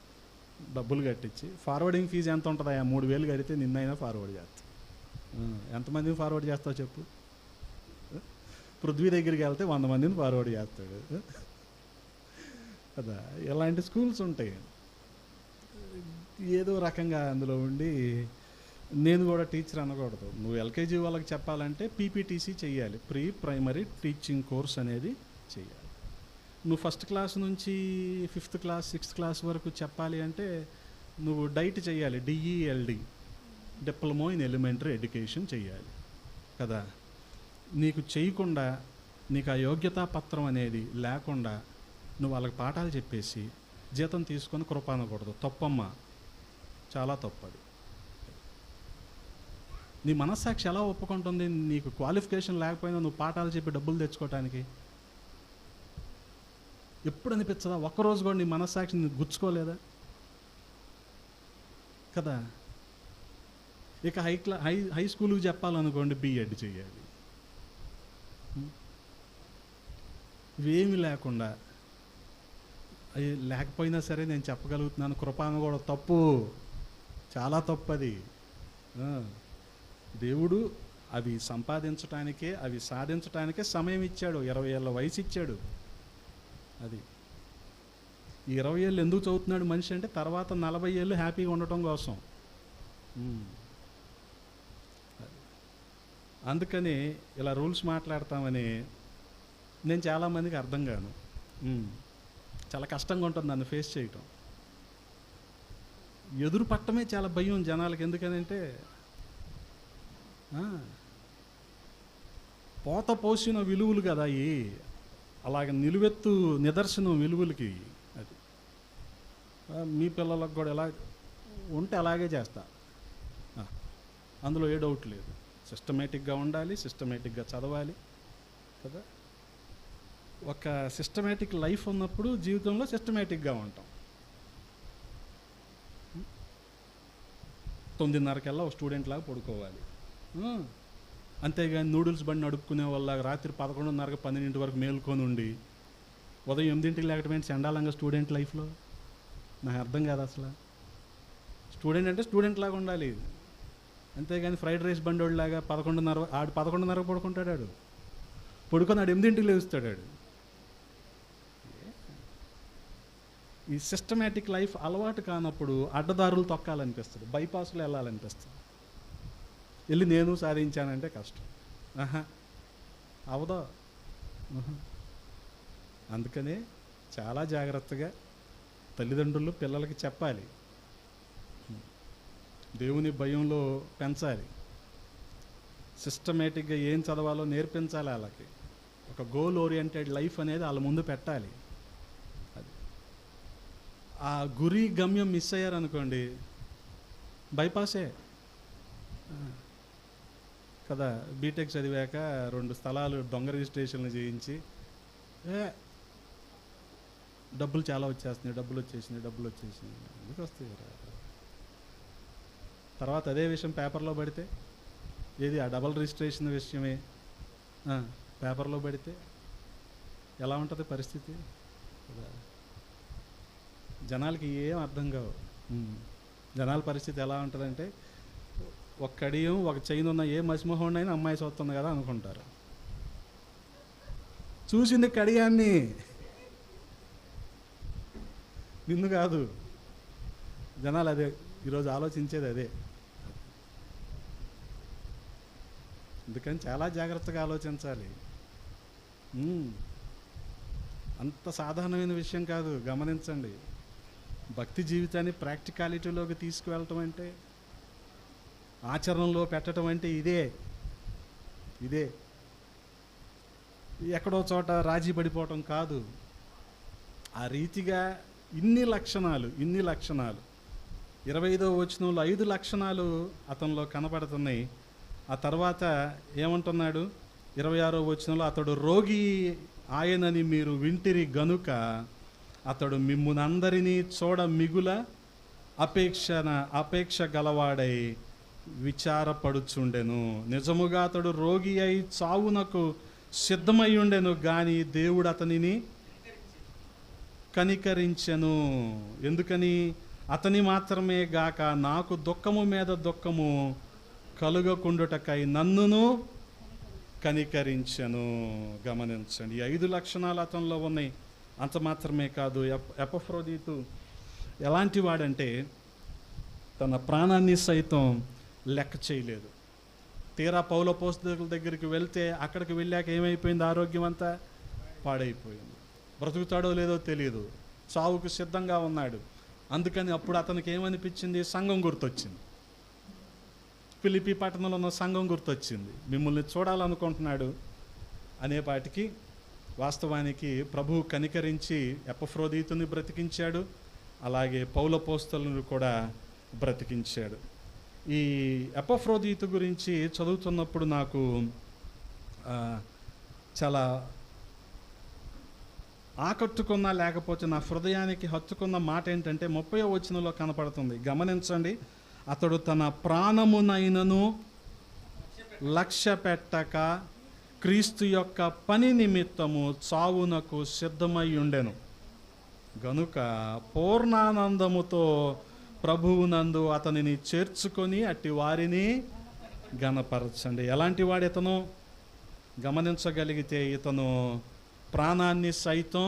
డబ్బులు కట్టించి ఫార్వర్డింగ్ ఫీజు ఎంత ఉంటుంది? 3,000 కడితే నిన్నైనా ఫార్వర్డ్ చేస్తావు. ఎంతమందిని ఫార్వర్డ్ చేస్తావు చెప్పు? పృథ్వీ దగ్గరికి వెళ్తే 100 మందిని ఫార్వర్డ్ చేస్తాడు కదా. ఇలాంటి స్కూల్స్ ఉంటాయి. ఏదో రకంగా అందులో ఉండి నేను కూడా టీచర్ అనకూడదు. నువ్వు ఎల్కేజీ వాళ్ళకి చెప్పాలంటే పీపీటీసీ చెయ్యాలి, ప్రీ ప్రైమరీ టీచింగ్ కోర్స్ అనేది చెయ్యాలి. నువ్వు ఫస్ట్ క్లాస్ నుంచి 5th క్లాస్ 6th క్లాస్ వరకు చెప్పాలి అంటే నువ్వు డైట్ చేయాలి, డిఈఎల్డి, డిప్లొమా ఇన్ ఎలిమెంటరీ ఎడ్యుకేషన్ చెయ్యాలి కదా. నీకు చేయకుండా, నీకు ఆ యోగ్యతా పత్రం అనేది లేకుండా నువ్వు వాళ్ళకి పాఠాలు చెప్పేసి జీతం తీసుకొని కృప అనకూడదు. తప్పమ్మా, చాలా తప్పది. నీ మనస్సాక్షి ఎలా ఒప్పుకుంటుంది నీకు క్వాలిఫికేషన్ లేకపోయినా నువ్వు పాఠాలు చెప్పి డబ్బులు తెచ్చుకోవటానికి? ఎప్పుడు అనిపించదా? ఒక్కరోజు కూడా నీ మనస్సాక్షిని గుచ్చుకోలేదా కదా. ఇక హై స్కూల్కి చెప్పాలనుకోండి, బీఎడ్ చేయాలి. ఇవేమి లేకుండా, అవి లేకపోయినా సరే నేను చెప్పగలుగుతున్నాను కృప అని కూడా తప్పు, చాలా తప్పది. దేవుడు అవి సంపాదించటానికే, అవి సాధించటానికే సమయం ఇచ్చాడు. 20 ఏళ్ళ వయసు ఇచ్చాడు. అది ఈ 20 ఏళ్ళు ఎందుకు చదువుతున్నాడు మనిషి అంటే తర్వాత 40 ఏళ్ళు హ్యాపీగా ఉండటం కోసం. అందుకని ఇలా రూల్స్ మాట్లాడతామని నేను చాలామందికి అర్థం కాను. చాలా కష్టంగా ఉంటుంది నన్ను ఫేస్ చేయటం. ఎదురు పట్టమే చాలా భయం జనాలకి. ఎందుకనంటే పోత పోసిన విలువలు కదా అవి, అలాగ నిలువెత్తు నిదర్శనం విలువలకి. అది మీ పిల్లలకు కూడా ఎలా ఉంటే అలాగే చేస్తా, అందులో ఏ డౌట్ లేదు. సిస్టమేటిక్గా ఉండాలి, సిస్టమేటిక్గా చదవాలి కదా. ఒక సిస్టమేటిక్ లైఫ్ ఉన్నప్పుడు జీవితంలో సిస్టమేటిక్గా ఉంటాం. 9:30కల్లా ఒక స్టూడెంట్ లాగా పడుకోవాలి. అంతేగాని నూడిల్స్ బండి నడుపుకునే వాళ్ళ రాత్రి 11:30 12 వరకు మేల్కొని ఉండి ఉదయం 8ంటికి లేకపోతే చండాలంగా స్టూడెంట్ లైఫ్లో నాకు అర్థం కాదు అసలు. స్టూడెంట్ అంటే స్టూడెంట్ లాగా ఉండాలి, అంతేగాని ఫ్రైడ్ రైస్ బండోళ్ళలాగా 11:30 పడుకుంటాడు. ఆడు పడుకొని 8ంటికి లేస్తాడు. ఈ సిస్టమేటిక్ లైఫ్ అలవాటు కానప్పుడు అడ్డదారులు తొక్కాలనిపిస్తుంది, బైపాస్లో వెళ్ళాలనిపిస్తుంది. వెళ్ళి నేను సాధించానంటే కష్టం. అవదా. అందుకనే చాలా జాగ్రత్తగా తల్లిదండ్రులు పిల్లలకి చెప్పాలి, దేవుని భయంలో పెంచాలి, సిస్టమేటిక్గా ఏం చదవాలో నేర్పించాలి. వాళ్ళకి ఒక గోల్ ఓరియంటెడ్ లైఫ్ అనేది వాళ్ళ ముందు పెట్టాలి. అది ఆ గురి గమ్యం మిస్ అయ్యారనుకోండి, బైపాసే కదా. బీటెక్ చదివాక 2 స్థలాలు దొంగ రిజిస్ట్రేషన్లు చేయించి డబ్బులు చాలా వచ్చేసినాయి ఎందుకు వస్తాయి? తర్వాత అదే విషయం పేపర్లో పడితే, ఏది ఆ డబల్ రిజిస్ట్రేషన్ విషయమే పేపర్లో పడితే ఎలా ఉంటుంది పరిస్థితి? జనాలకి ఏం అర్థం కావు. జనాల పరిస్థితి ఎలా ఉంటుందంటే, ఒక కడియం ఒక చైన్ ఉన్న ఏ మసిమోహన్ అయినా అమ్మాయి చూస్తుంది కదా అనుకుంటారు. చూసింది కడియాన్ని, నిన్ను కాదు. జనాలు అదే ఈరోజు ఆలోచించేది అదే. అందుకని చాలా జాగ్రత్తగా ఆలోచించాలి. అంత సాధారణమైన విషయం కాదు, గమనించండి. భక్తి జీవితాన్ని ప్రాక్టికాలిటీలోకి తీసుకువెళ్ళటం అంటే, ఆచరణలో పెట్టడం అంటే ఇదే ఎక్కడో చోట రాజీ పడిపోవటం కాదు. ఆ రీతిగా ఇన్ని లక్షణాలు 25వ వచనంలో 5 లక్షణాలు అతనిలో కనపడుతున్నాయి. ఆ తర్వాత ఏమంటున్నాడు 26వ వచనంలో, అతడు రోగి ఆయనని మీరు వింటిరి గనుక అతడు మిమ్మునందరినీ చూడ మిగుల అపేక్ష గలవాడై విచారపడుచుండెను. నిజముగా అతడు రోగి అయి చావునకు సిద్ధమై ఉండెను, కానీ దేవుడు అతనిని కనికరించెను. ఎందుకని? అతని మాత్రమే గాక నాకు దుఃఖము మీద దుఃఖము కలుగకుండుటకై నన్నును కనికరించెను. గమనించండి, ఈ 5 లక్షణాలు అతనిలో ఉన్నాయి. అంత మాత్రమే కాదు, ఎపఫ్రోదీతు ఎలాంటి వాడంటే తన ప్రాణాన్ని సైతం లెక్క చేయలేదు. తీరా పౌలు అపోస్తలుల దగ్గరికి వెళ్తే అక్కడికి వెళ్ళాక ఏమైపోయింది? ఆరోగ్యం అంతా పాడైపోయింది. బ్రతుకుతాడో లేదో తెలియదు, చావుకు సిద్ధంగా ఉన్నాడు. అందుకని అప్పుడు అతనికి ఏమనిపించింది? సంఘం గుర్తొచ్చింది. ఫిలిప్పీ పట్టణంలో ఉన్న సంఘం గుర్తొచ్చింది. మిమ్మల్ని చూడాలనుకుంటున్నాడు అనేపాటికి వాస్తవానికి ప్రభువు కనికరించి ఎపఫ్రోదీతుని బ్రతికించాడు, అలాగే పౌలు అపోస్తలుని కూడా బ్రతికించాడు. ఈ ఎపఫ్రోదీతు గురించి చదువుతున్నప్పుడు నాకు చాలా ఆకట్టుకున్న, లేకపోతే నా హృదయానికి హత్తుకున్న మాట ఏంటంటే 30వ వచనంలో కనపడుతుంది. గమనించండి. అతడు తన ప్రాణమునైనను లక్ష్య పెట్టక క్రీస్తు యొక్క పని నిమిత్తము చావునకు సిద్ధమై ఉండెను గనుక పూర్ణానందముతో ప్రభువునందు అతనిని చేర్చుకొని అట్టి వారిని ఘనపరచండి. ఎలాంటి వాడు ఇతను? గమనించగలిగితే ఇతను ప్రాణాన్ని సైతం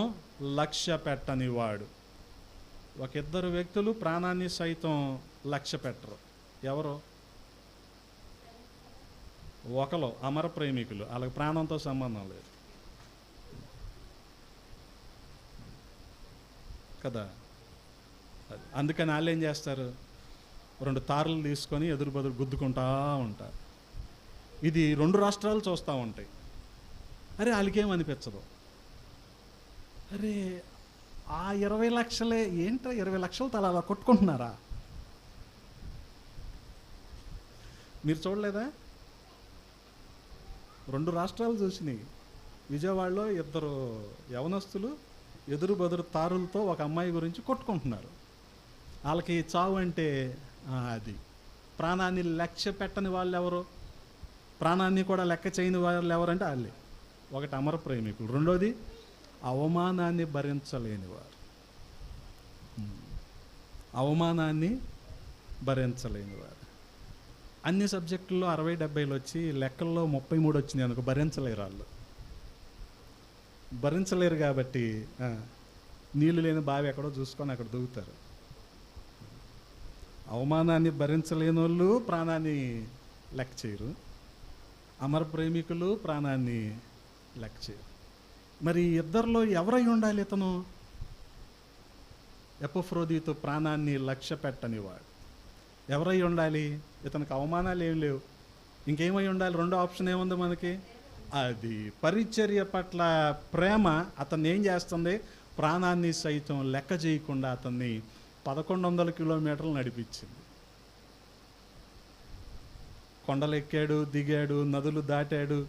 లక్ష్య పెట్టని వాడు. ఒక ఇద్దరు వ్యక్తులు ప్రాణాన్ని సైతం లక్ష్య పెట్టరు. ఎవరు? ఒకరు అమర ప్రేమికులు, వాళ్ళకి ప్రాణంతో సంబంధం లేదు కదా. అందుకని వాళ్ళు ఏం చేస్తారు? 2 తారలు తీసుకొని ఎదురు బదురు గుద్దుకుంటా ఉంటారు. ఇది 2 రాష్ట్రాలు చూస్తూ ఉంటాయి. అరే వాళ్ళకేమనిపించదు. అరే ఆ 20 లక్షలే ఏంట్రా, 20 లక్షలు తల అలా కొట్టుకుంటున్నారా? మీరు చూడలేదా? 2 రాష్ట్రాలు చూసినాయి. విజయవాడలో 2 యవనస్తులు ఎదురు బదురు తారులతో ఒక అమ్మాయి గురించి కొట్టుకుంటున్నారు. వాళ్ళకి చావు అంటే అది. ప్రాణాన్ని లక్ష్య పెట్టని వాళ్ళు ఎవరు? ప్రాణాన్ని కూడా లెక్క చేయని వాళ్ళు ఎవరంటే వాళ్ళే. ఒకటి అమర ప్రేమికులు, రెండోది అవమానాన్ని భరించలేనివారు. అవమానాన్ని భరించలేనివారు. అన్ని సబ్జెక్టుల్లో 60-70 వచ్చి లెక్కల్లో 33 వచ్చినాయి అనుకో, భరించలేరు వాళ్ళు. భరించలేరు కాబట్టి నీళ్ళు లేని బావి ఎక్కడో చూసుకొని అక్కడ దూకుతారు. అవమానాన్ని భరించలేని వాళ్ళు ప్రాణాన్ని లెక్క చేయరు. అమర ప్రేమికులు ప్రాణాన్ని లెక్క చేయరు. మరి ఇద్దరిలో ఎవరై ఉండాలి ఇతను? ఎపఫ్రోదీతు ప్రాణాన్ని లక్ష్య పెట్టనివాడు ఎవరై ఉండాలి? ఇతనికి అవమానాలు ఏం లేవు, ఇంకేమై ఉండాలి? 2వ ఆప్షన్ ఏముంది మనకి? అది పరిచర్య పట్ల ప్రేమ అతన్ని ఏం చేస్తుంది? ప్రాణాన్ని సైతం లెక్క చేయకుండా అతన్ని 1100 కిలోమీటర్లు నడిపించింది. కొండలెక్కాడు, దిగాడు, నదులు దాటాడు.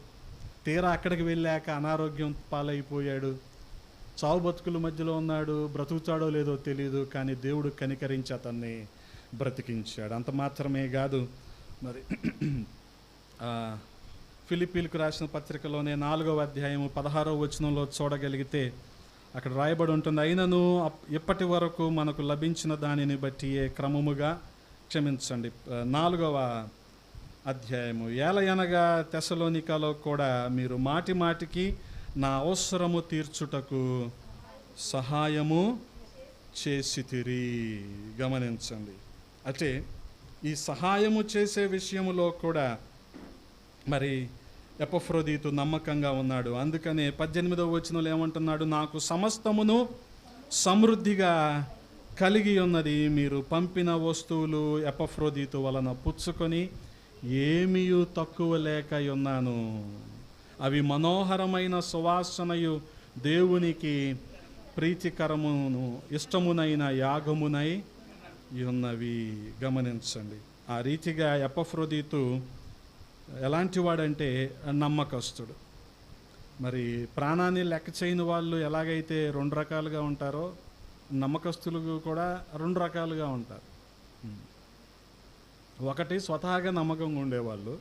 తీరా అక్కడికి వెళ్ళాక అనారోగ్యం పాలైపోయాడు. చావు బతుకుల మధ్యలో ఉన్నాడు. బ్రతుకుతాడో లేదో తెలియదు, కానీ దేవుడు కనికరించి అతన్ని బ్రతికించాడు. అంత మాత్రమే కాదు, మరి ఫిలిప్పీలకు రాసిన పత్రికలోనే 4వ అధ్యాయము 16వ వచనంలో చూడగలిగితే అక్కడ రాయబడి ఉంటుంది. అయినను ఇప్పటి వరకు మనకు లభించిన దానిని బట్టి క్రమముగా క్షమించండి. 4వ అధ్యాయము ఏలయనగా తెసలోనికలో కూడా మీరు మాటి మాటికి నా అవసరము తీర్చుటకు సహాయము చేసితిరి. గమనించండి. అంటే ఈ సహాయము చేసే విషయములో కూడా మరి ఎపఫ్రోదీతు నమ్మకంగా ఉన్నాడు. అందుకనే 18వ వచనంలో ఏమంటున్నాడు? నాకు సమస్తమును సమృద్ధిగా కలిగి ఉన్నది, మీరు పంపిన వస్తువులు ఎపఫ్రోదీతు వలన పుచ్చుకొని ఏమీయూ తక్కువ లేక ఉన్నాను. అవి మనోహరమైన సువాసనయు దేవునికి ప్రీతికరమును ఇష్టమునైన యాగమునై ఉన్నవి. గమనించండి. ఆ రీతిగా ఎపఫ్రోదీతు ఎలాంటి వాడంటే నమ్మకస్తుడు. మరి ప్రాణాన్ని లెక్క చేయని వాళ్ళు ఎలాగైతే 2 రకాలుగా ఉంటారో, నమ్మకస్తులు కూడా 2 రకాలుగా ఉంటారు. ఒకటి స్వతహాగా నమ్మకంగా ఉండేవాళ్ళు,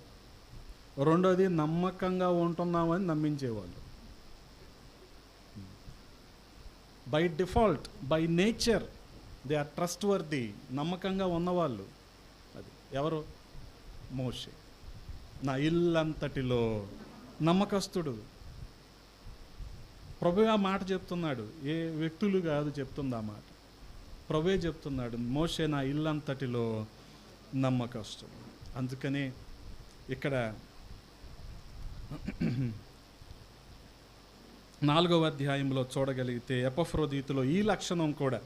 రెండోది నమ్మకంగా ఉంటున్నామని నమ్మించేవాళ్ళు. By default, by nature they are trustworthy. నమ్మకంగా ఉన్నవాళ్ళు అది ఎవరు? మోషే. నా ఇల్లంతటిలో నమ్మకస్తుడు. ప్రభువే ఆ మాట చెప్తున్నాడు, ఏ వ్యక్తులు కాదు చెప్తుంది ఆ మాట. ప్రభువే చెప్తున్నాడు, మోషే నా ఇల్లంతటిలో నమ్మకస్తుడు. అందుకనే ఇక్కడ 4వ అధ్యాయంలో చూడగలిగితే ఎపఫ్రోదీతులో ఈ లక్షణం కూడా,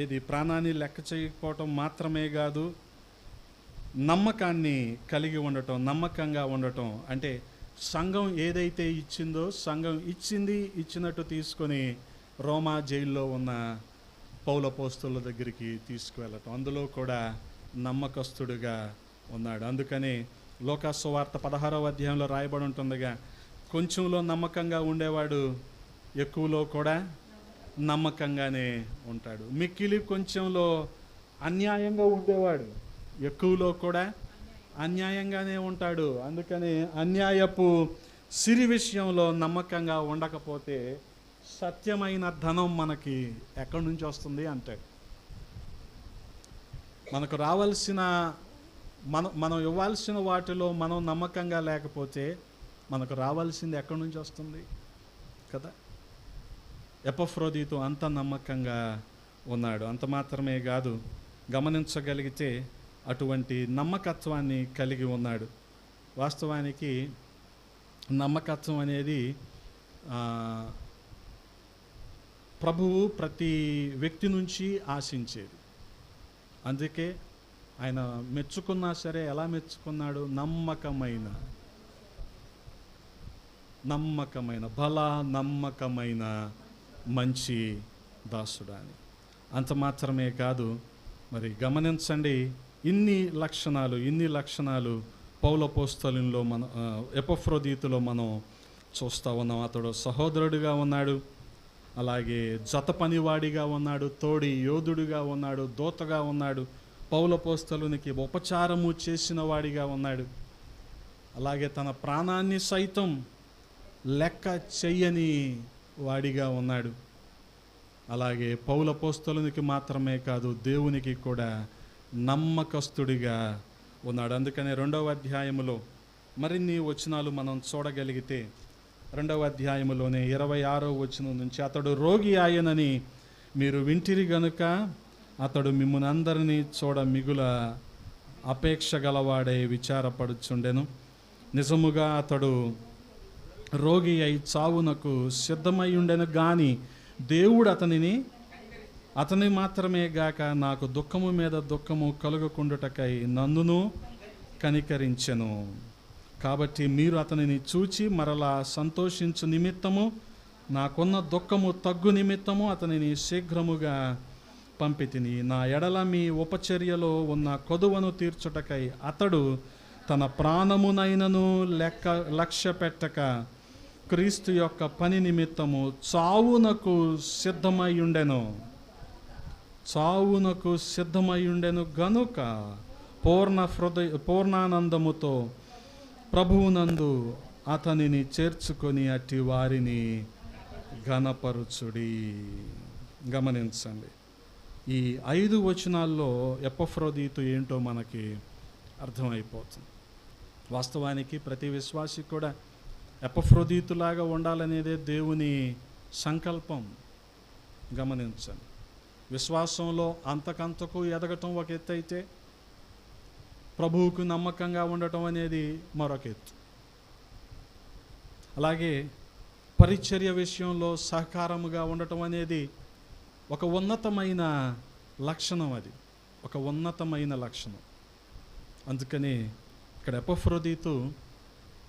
ఇది ప్రాణాన్ని లెక్క చేయకపోవటం మాత్రమే కాదు, నమ్మకాన్ని కలిగి ఉండటం, నమ్మకంగా ఉండటం. అంటే సంఘం ఏదైతే ఇచ్చిందో, సంఘం ఇచ్చినట్టు తీసుకొని రోమా జైల్లో ఉన్న పౌలు అపోస్తలుల దగ్గరికి తీసుకువెళ్ళటం, అందులో కూడా నమ్మకస్తుడుగా ఉన్నాడు. అందుకని లూకా సువార్త 16వ అధ్యాయంలో రాయబడి ఉంటుందిగా, కొంచెంలో నమ్మకంగా ఉండేవాడు ఎక్కువలో కూడా నమ్మకంగానే ఉంటాడు. మిక్కిలి కొంచెంలో అన్యాయంగా ఉండేవాడు ఎక్కువలో కూడా అన్యాయంగానే ఉంటాడు. అందుకని అన్యాయపు సిరి విషయంలో నమ్మకంగా ఉండకపోతే సత్యమైన ధనం మనకి ఎక్కడి నుంచి వస్తుంది అంటాడు. మనకు రావాల్సిన మనం ఇవ్వాల్సిన వాటిలో మనం నమ్మకంగా లేకపోతే మనకు రావాల్సింది ఎక్కడి నుంచి వస్తుంది కదా. ఎపఫ్రోదీతు అంత నమ్మకంగా ఉన్నాడు. అంత మాత్రమే కాదు, గమనించగలిగితే అటువంటి నమ్మకత్వాన్ని కలిగి ఉన్నాడు. వాస్తవానికి నమ్మకత్వం అనేది ప్రభువు ప్రతి వ్యక్తి నుంచి ఆశించేది. అందుకే ఆయన మెచ్చుకున్నా సరే ఎలా మెచ్చుకున్నాడు? నమ్మకమైన నమ్మకమైన మంచి దాసుడా అని. అంత మాత్రమే కాదు, మరి గమనించండి, ఇన్ని లక్షణాలు పౌలు అపోస్తలునిలో ఎపఫ్రోదీతులో మనం చూస్తూ ఉన్నాం. అతడు సహోదరుడిగా ఉన్నాడు, అలాగే జత పనివాడిగా ఉన్నాడు, తోడి యోధుడిగా ఉన్నాడు, దూతగా ఉన్నాడు, పౌలు అపోస్తలునికి ఉపచారము చేసిన వాడిగా ఉన్నాడు, అలాగే తన ప్రాణాన్ని సైతం లెక్క చెయ్యని వాడిగా ఉన్నాడు. అలాగే పౌలు అపోస్తలునికి మాత్రమే కాదు, దేవునికి కూడా నమ్మకస్తుడిగా ఉన్నాడు. అందుకనే 2వ అధ్యాయములో మరిన్ని వచనాలు మనం చూడగలిగితే, 2వ అధ్యాయములోనే 26వ వచనం నుంచి, అతడు రోగి ఆయనని మీరు వింటిరి గనుక అతడు మిమ్మును అందరినీ చూడ మిగుల అపేక్ష గలవాడై విచారపడుచుండెను. నిజముగా అతడు రోగి అయి చావునకు సిద్ధమై ఉండెను గాని దేవుడు అతని మాత్రమే గాక నాకు దుఃఖము మీద దుఃఖము కలుగకుండుటకై నన్నును కనికరించెను. కాబట్టి మీరు అతనిని చూచి మరలా సంతోషించు నిమిత్తము, నాకున్న దుఃఖము తగ్గు నిమిత్తము అతనిని శీఘ్రముగా పంపితిని. నా ఎడల మీ ఉపచర్యలో ఉన్న కొదువను తీర్చుటకై అతడు తన ప్రాణమునైనను లక్ష్య పెట్టక క్రీస్తు యొక్క పని నిమిత్తము చావునకు సిద్ధమై ఉండెను గనుక పూర్ణానందముతో ప్రభువునందు అతనిని చేర్చుకొని అట్టి వారిని ఘనపరుచుడి. గమనించండి, ఈ 5 వచనాల్లో ఎపఫ్రోదీతు ఏంటో మనకి అర్థమైపోతుంది. వాస్తవానికి ప్రతి విశ్వాసి కూడా ఎపఫ్రోదీతులాగా ఉండాలనేదే దేవుని సంకల్పం. గమనించండి, విశ్వాసంలో అంతకంతకు ఎదగటం ఒక ఎత్తు అయితే, ప్రభువుకు నమ్మకంగా ఉండటం అనేది మరొక ఎత్తు. అలాగే పరిచర్య విషయంలో సహకారముగా ఉండటం అనేది ఒక ఉన్నతమైన లక్షణం, అది ఒక ఉన్నతమైన లక్షణం. అందుకని ఇక్కడ ఎపఫ్రోదీతు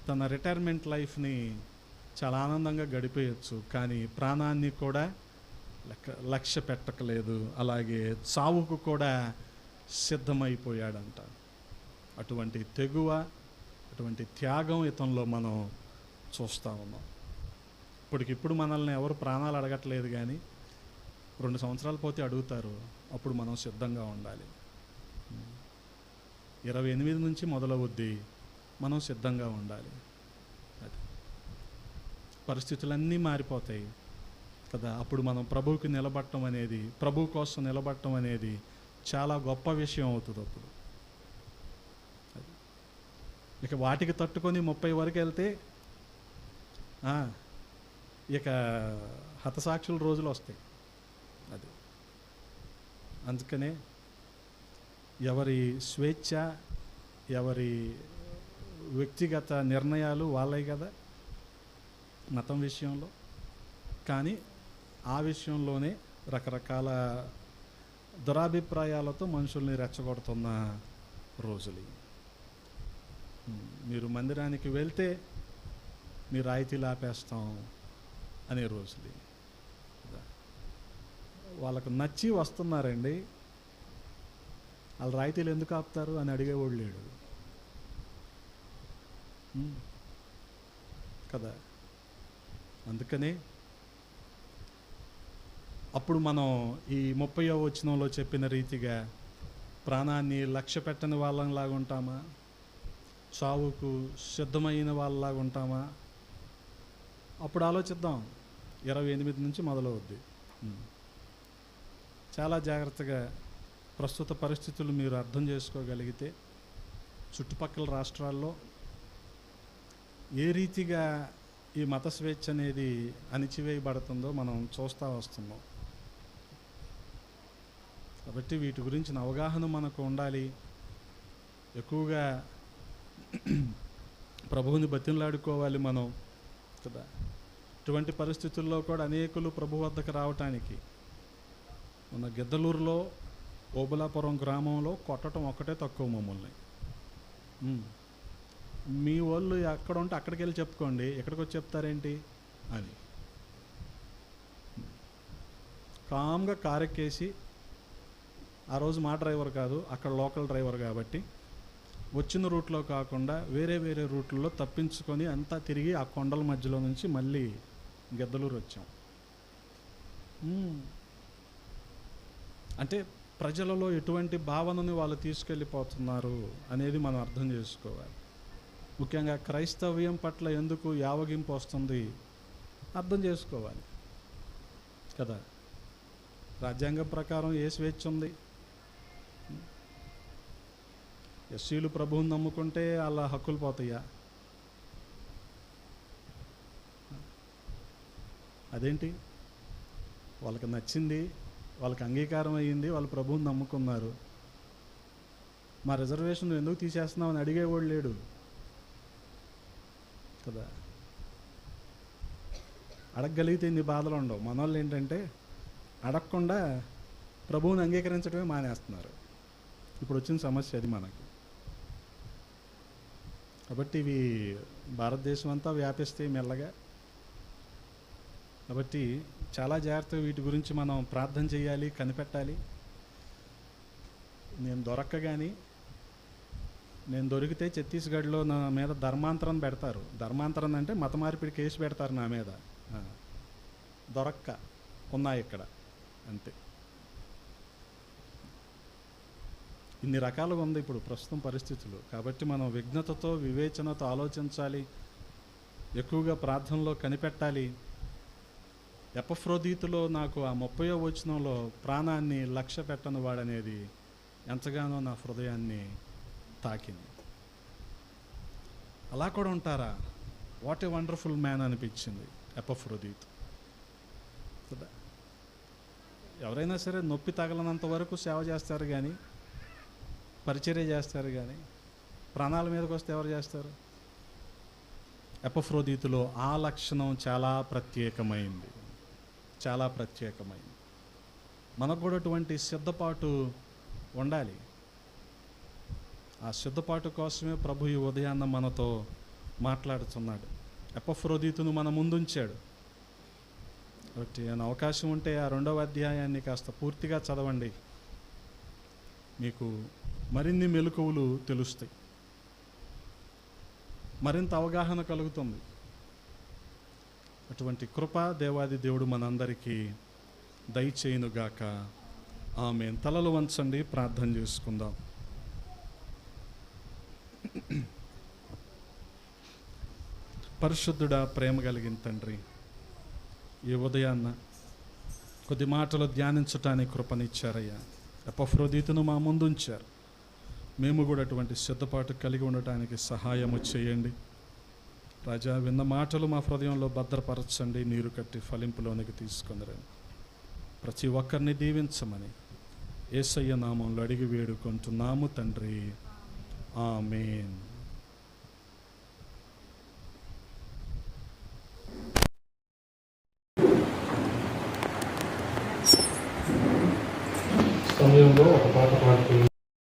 తన రిటైర్మెంట్ లైఫ్ని చాలా ఆనందంగా గడిపేయచ్చు, కానీ ప్రాణాన్ని కూడా లక్ష్య పెట్టకలేదు, అలాగే చావుకు కూడా సిద్ధమైపోయాడంట. అటువంటి తెగువ, అటువంటి త్యాగం ఇతనిలో మనం చూస్తూ ఉన్నాం. ఇప్పటికిప్పుడు మనల్ని ఎవరు ప్రాణాలు అడగట్లేదు, కానీ 2 సంవత్సరాలు పోతే అడుగుతారు. అప్పుడు మనం సిద్ధంగా ఉండాలి. 28 నుంచి మొదలవుద్ది, మనం సిద్ధంగా ఉండాలి. అది పరిస్థితులన్నీ మారిపోతాయి కదా. అప్పుడు మనం ప్రభువుకి నిలబడటం అనేది, ప్రభు కోసం నిలబడటం అనేది చాలా గొప్ప విషయం అవుతుంది. అప్పుడు ఇక వాటికి తట్టుకొని 30 వరకు వెళ్తే ఇక హతసాక్షుల రోజులు వస్తాయి. అది అందుకనే ఎవరి స్వేచ్ఛ, ఎవరి వ్యక్తిగత నిర్ణయాలు వాళ్ళవి కదా మతం విషయంలో. కానీ ఆ విషయంలోనే రకరకాల దురాభిప్రాయాలతో మనుషుల్ని రెచ్చగొడుతున్న రోజులు. మీరు మందిరానికి వెళ్తే మీ రాయితీలు ఆపేస్తాం అనే రోజులు. వాళ్ళకు నచ్చి వస్తున్నారండి, వాళ్ళు రాయితీలు ఎందుకు ఆపుతారు అని అడిగేవాడు లేడు కదా. అందుకనే అప్పుడు మనం ఈ 30వ వచనంలో చెప్పిన రీతిగా ప్రాణాన్ని లక్ష్య పెట్టని వాళ్ళలాగా ఉంటామా, చావుకు సిద్ధమైన వాళ్ళలాగా ఉంటామా? అప్పుడు ఆలోచిద్దాం. 28 నుంచి మొదలవుద్ది. చాలా జాగ్రత్తగా ప్రస్తుత పరిస్థితులు మీరు అర్థం చేసుకోగలిగితే చుట్టుపక్కల రాష్ట్రాల్లో ఏ రీతిగా ఈ మత స్వేచ్ఛ అనేది అణిచివేయబడుతుందో మనం చూస్తూ వస్తున్నాం. కాబట్టి వీటి గురించిన అవగాహన మనకు ఉండాలి. ఎక్కువగా ప్రభువుని బతిమలాడుకోవాలి మనం కదా. ఇటువంటి పరిస్థితుల్లో కూడా అనేకులు ప్రభు వద్దకు రావటానికి మన గిద్దలూరులో ఓబులాపురం గ్రామంలో కొట్టడం ఒక్కటే తక్కువ మమ్మల్ని. మీ వాళ్ళు ఎక్కడ ఉంటే అక్కడికి వెళ్ళి చెప్పుకోండి, ఎక్కడికి వచ్చి చెప్తారేంటి అని కామ్గా కారు ఎక్కేసి, ఆ రోజు మా డ్రైవర్ కాదు, అక్కడ లోకల్ డ్రైవర్ కాబట్టి వచ్చిన రూట్లో కాకుండా వేరే వేరే రూట్లలో తప్పించుకొని అంతా తిరిగి ఆ కొండల మధ్యలో నుంచి మళ్ళీ గిద్దలూరు వచ్చాం. అంటే ప్రజలలో ఎటువంటి భావనని వాళ్ళు తీసుకెళ్ళిపోతున్నారు అనేది మనం అర్థం చేసుకోవాలి. ముఖ్యంగా క్రైస్తవ్యం పట్ల ఎందుకు యావగింపు వస్తుంది అర్థం చేసుకోవాలి కదా. రాజ్యాంగం ప్రకారం ఏ స్వేచ్ఛ ఉంది? ఎస్సీలు ప్రభువుని నమ్ముకుంటే వాళ్ళ హక్కులు పోతాయా? అదేంటి? వాళ్ళకి నచ్చింది, వాళ్ళకి అంగీకారం అయ్యింది, వాళ్ళు ప్రభువుని నమ్ముకున్నారు. మా రిజర్వేషన్ ఎందుకు తీసేస్తున్నావు అని అడిగేవాడు లేడు కదా. అడగగలిగితే ఇన్ని బాధలు ఉండవు. మన వాళ్ళు ఏంటంటే అడగకుండా ప్రభువుని అంగీకరించడమే మానేస్తున్నారు. ఇప్పుడు వచ్చిన సమస్య అది మనకి. కాబట్టి ఇవి భారతదేశం అంతా వ్యాపిస్తాయి మెల్లగా. కాబట్టి చాలా జాగ్రత్తగా వీటి గురించి మనం ప్రార్థన చేయాలి, కనిపెట్టాలి. నేను దొరికితే ఛత్తీస్గఢ్లో నా మీద ధర్మాంతరం పెడతారు. ధర్మాంతరం అంటే మత మార్పిడి కేసు పెడతారు నా మీద. దొరక్క ఉన్నాయి ఇక్కడ అంతే. ఇన్ని రకాలుగా ఉంది ఇప్పుడు ప్రస్తుతం పరిస్థితులు. కాబట్టి మనం విఘ్నతతో వివేచనతో ఆలోచించాలి, ఎక్కువగా ప్రార్థనలో కనిపెట్టాలి. ఎపఫ్రోదీతులో నాకు ఆ 30వ వచనంలో ప్రాణాన్ని లక్ష్య పెట్టని వాడనేది ఎంతగానో నా హృదయాన్ని తాకింది. అలా కూడా ఉంటారా? వాట్ ఏ వండర్ఫుల్ మ్యాన్ అనిపించింది ఎపఫ్రోదీతు కదా. ఎవరైనా సరే నొప్పి తగలనంత వరకు సేవ చేస్తారు కానీ, పరిచర్య చేస్తారు కానీ, ప్రాణాల మీదకి వస్తే ఎవరు చేస్తారు? ఎపఫ్రోదీతులో ఆ లక్షణం చాలా ప్రత్యేకమైంది. మనకు కూడా అటువంటి సిద్ధపాటు ఉండాలి. ఆ సిద్ధపాటు కోసమే ప్రభు ఈ ఉదయాన్న మనతో మాట్లాడుతున్నాడు. ఎపఫ్రోదీతును మన ముందుంచాడు. కాబట్టి అవకాశం ఉంటే ఆ 2వ అధ్యాయాన్ని కాస్త పూర్తిగా చదవండి, మీకు మరిన్ని మెలకువలు తెలుస్తాయి, మరింత అవగాహన కలుగుతుంది. అటువంటి కృప దేవాది దేవుడు మనందరికీ దయచేయునుగాక. ఆమేన్. తలలు వంచండి, ప్రార్థన చేసుకుందాం. పరిశుద్ధుడా, ప్రేమ కలిగిన తండ్రి, ఈ ఉదయాన్న కొద్ది మాటలు ధ్యానించటానికి కృపనిచ్చారయ్యా. ఎపఫ్రోదీతును మా ముందు ఉంచారు. మేము కూడా అటువంటి సిద్ధపాటు కలిగి ఉండటానికి సహాయము చేయండి రాజా. విన్న మాటలు మా హృదయంలో భద్రపరచండి, నీరు కట్టి ఫలింపులోనికి తీసుకొనిరండి. ప్రతి ఒక్కరిని దీవించమని యేసయ్య నామంలో అడిగి వేడుకుంటున్నాము తండ్రి. ఆమేన్. సమయంలో